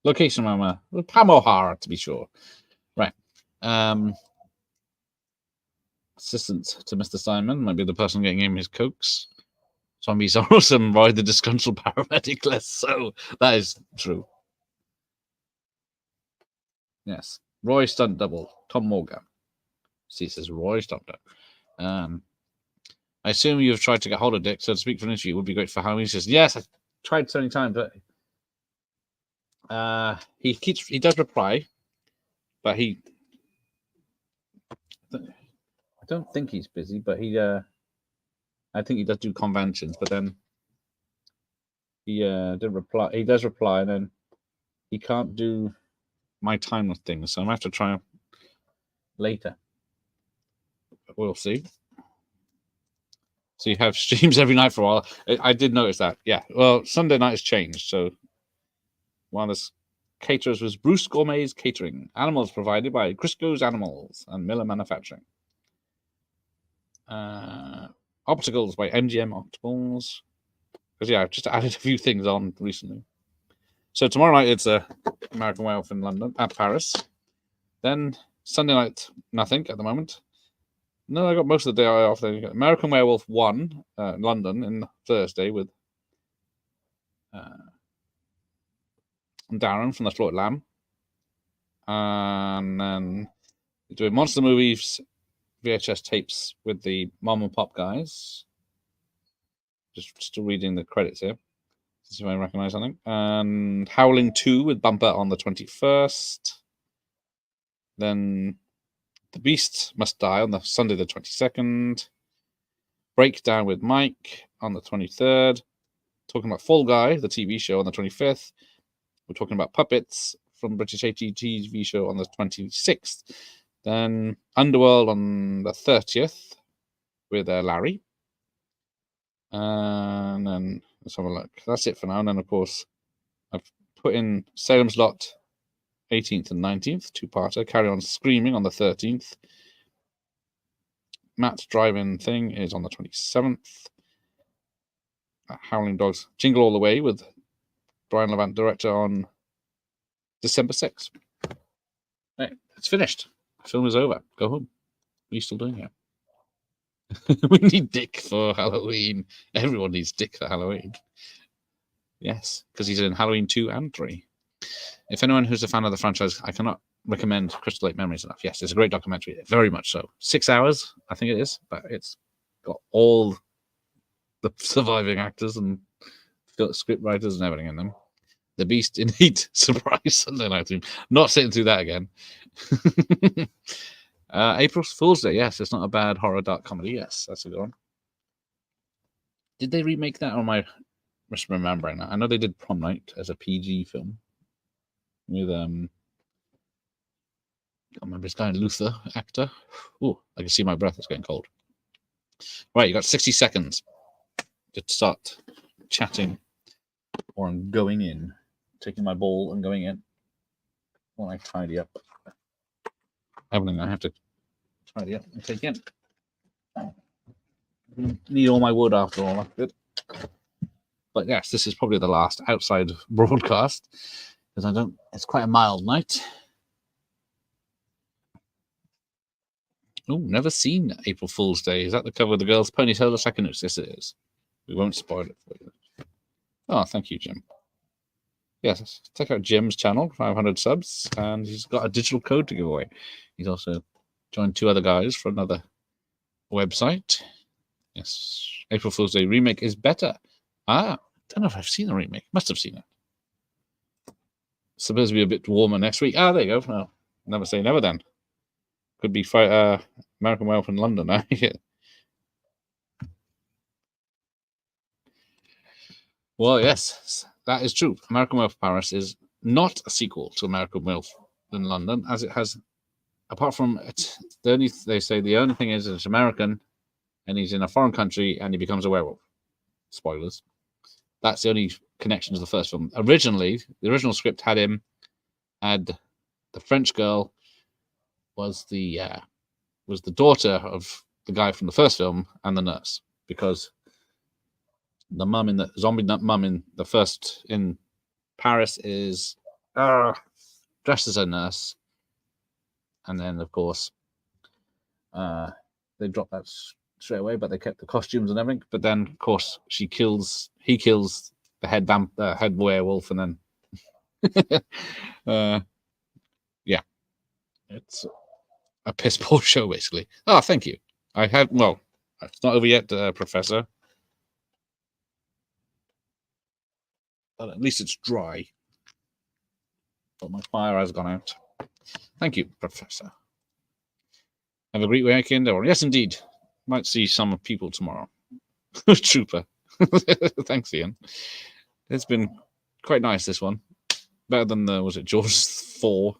Location mama, Pam O'Hara to be sure. Right. Assistant to Mr. Simon might be the person getting him his cokes. Zombies are awesome. Roy the disgruntled paramedic, less so. That is true. Yes. Roy stunt double, Tom Morgan. See, it says Roy stunt double. I assume you've tried to get hold of Dick, so to speak for an interview would be great for Halloween. He says, yes, I tried so many times, but he does reply, but I don't think he's busy, but I think he does do conventions, but then he did reply. He does reply, and then he can't do my time with things, so I'm gonna have to try later. We'll see. So you have streams every night for a while. I did notice that. Yeah. Well, Sunday night has changed. So one of the caterers was Bruce Gourmet's Catering. Animals provided by Crisco's Animals and Miller Manufacturing. Opticals by MGM Opticals. Because, yeah, I've just added a few things on recently. So tomorrow night it's American Werewolf in London, at Paris. Then Sunday night, nothing at the moment. No, I got most of the day off. Then American Werewolf 1, London, in Thursday with Darren from the Floated Lamb. And then doing Monster Movies VHS tapes with the Mom and Pop guys. Just still reading the credits here. See if I recognize something. And Howling 2 with Bumper on the 21st. Then The Beast Must Die on the Sunday the 22nd. Breakdown with Mike on the 23rd. Talking about Fall Guy, the TV show, on the 25th. We're talking about Puppets from British TV show on the 26th. Then Underworld on the 30th with Larry. And then let's have a look. That's it for now. And then, of course, I've put in Salem's Lot 18th and 19th, two-parter. Carry On Screaming on the 13th. Matt's Drive-In Thing is on the 27th. Howling Dogs Jingle All the Way with Brian Levant, director, on December 6th. Right, it's finished. The film is over. Go home. What are you still doing here? We need Dick for Halloween. Everyone needs Dick for Halloween. Yes, because he's in Halloween 2 and 3. If anyone who's a fan of the franchise, I cannot recommend Crystal Lake Memories enough. Yes, it's a great documentary. Very much so. 6 hours, I think it is, but it's got all the surviving actors and script writers and everything in them. The Beast in Heat, surprise Sunday night team. Not sitting through that again. April Fool's Day, yes, it's not a bad horror dark comedy. Yes, that's a good one. Did they remake that, or am I misremembering that? I know they did Prom Night as a PG film with I can't remember his guy, Luther, actor. Oh, I can see my breath is getting cold. Right, you got 60 seconds to start chatting, or I'm going in, taking my ball and going in when I tidy up. Everything I have to tidy up and take in. Need all my wood after all. That's good. But yes, this is probably the last outside broadcast because it's quite a mild night. Oh, never seen April Fool's Day. Is that the cover of the girl's ponytail? The second notice? Yes, it is. We won't spoil it for you. Oh, thank you, Jim. Yes, check out Jim's channel, 500 subs, and he's got a digital code to give away. He's also joined 2 other guys for another website. Yes, April Fool's Day remake is better. Ah, don't know if I've seen the remake. Must have seen it. Supposed to be a bit warmer next week. Ah, there you go. No, never say never then. Could be American Werewolf in London. Well, yes, that is true. American Werewolf Paris is not a sequel to American Werewolf in London, as it has, apart from it, they say the only thing is it's American, and he's in a foreign country, and he becomes a werewolf. Spoilers. That's the only connection to the first film. Originally, the original script had the French girl was the daughter of the guy from the first film and the nurse, because the mum in the zombie mum in the first in Paris is dressed as a nurse, and then of course they dropped that straight away, but they kept the costumes and everything. But then of course he kills the head werewolf, and then yeah, it's a piss poor show basically. Oh, thank you. It's not over yet, Professor. But at least it's dry. But my fire has gone out. Thank you, Professor. Have a great weekend, everyone. Yes, indeed. Might see some people tomorrow. Trooper. Thanks, Ian. It's been quite nice, this one. Better than was it Jaws 4?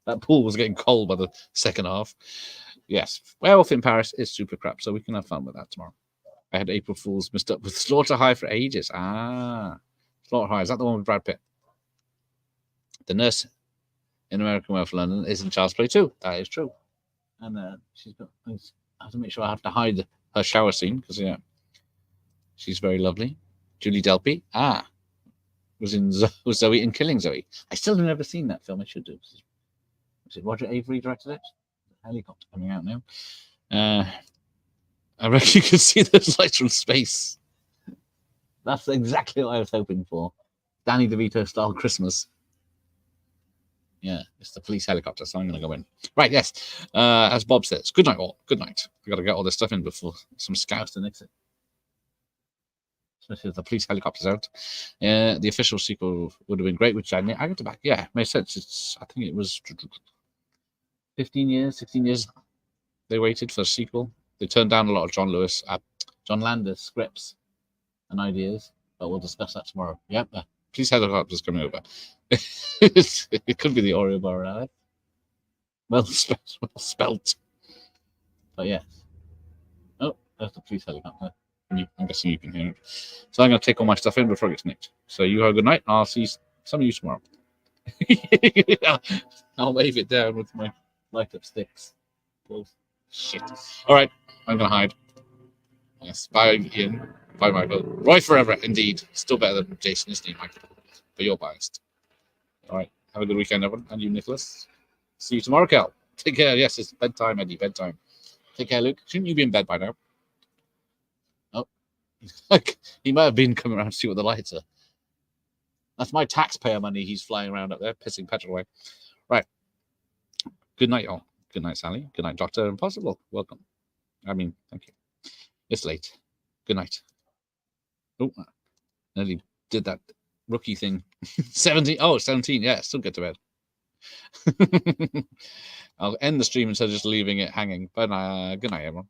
That pool was getting cold by the second half. Yes, Werewolf in Paris is super crap, so we can have fun with that tomorrow. I had April Fool's mixed up with Slaughter High for ages. Slaughter High, is that the one with Brad Pitt? The nurse in American Werewolf London is in Child's Play too. That is true. And she's got. I have to make sure I have to hide her shower scene because she's very lovely. Julie Delpy, was Zoe in Killing Zoe. I still have never seen that film. I should do. Was it Roger Avery directed it? Helicopter coming out now. I reckon you can see those lights from space. That's exactly what I was hoping for. Danny DeVito style Christmas. Yeah, it's the police helicopter, so I'm going to go in. Right, yes. As Bob says, good night all. Good night. We've got to get all this stuff in before some scouts to nix it. Especially if the police helicopter's out. The official sequel would have been great, which I got to back. Yeah, makes sense. I think it was 15 years, 16 years they waited for a sequel. They turned down a lot of John Landis scripts and ideas, but we'll discuss that tomorrow. Yep, police helicopter's coming over. It could be the Oreo bar, right? Well spelt. But yes. Oh, there's the police helicopter. I'm guessing you can hear it. So I'm going to take all my stuff in before it gets nicked. So you have a good night. I'll see some of you tomorrow. I'll wave it down with my light up sticks. Oh, shit. All right, I'm going to hide. Yes, bye, Ian. Bye, Michael. Roy forever, indeed. Still better than Jason, isn't he, Michael? But you're biased. All right, have a good weekend, everyone. And you, Nicholas. See you tomorrow, Cal. Take care. Yes, it's bedtime, Eddie. Bedtime. Take care, Luke. Shouldn't you be in bed by now? Oh, he might have been coming around to see what the lights are. That's my taxpayer money he's flying around up there, pissing petrol away. Right. Good night, y'all. Good night, Sally. Good night, Dr. Impossible. Welcome. Thank you. It's late. Good night. Oh, nearly did that rookie thing. 17. Oh, 17. Yeah, still get to bed. I'll end the stream instead of just leaving it hanging. But good night, everyone.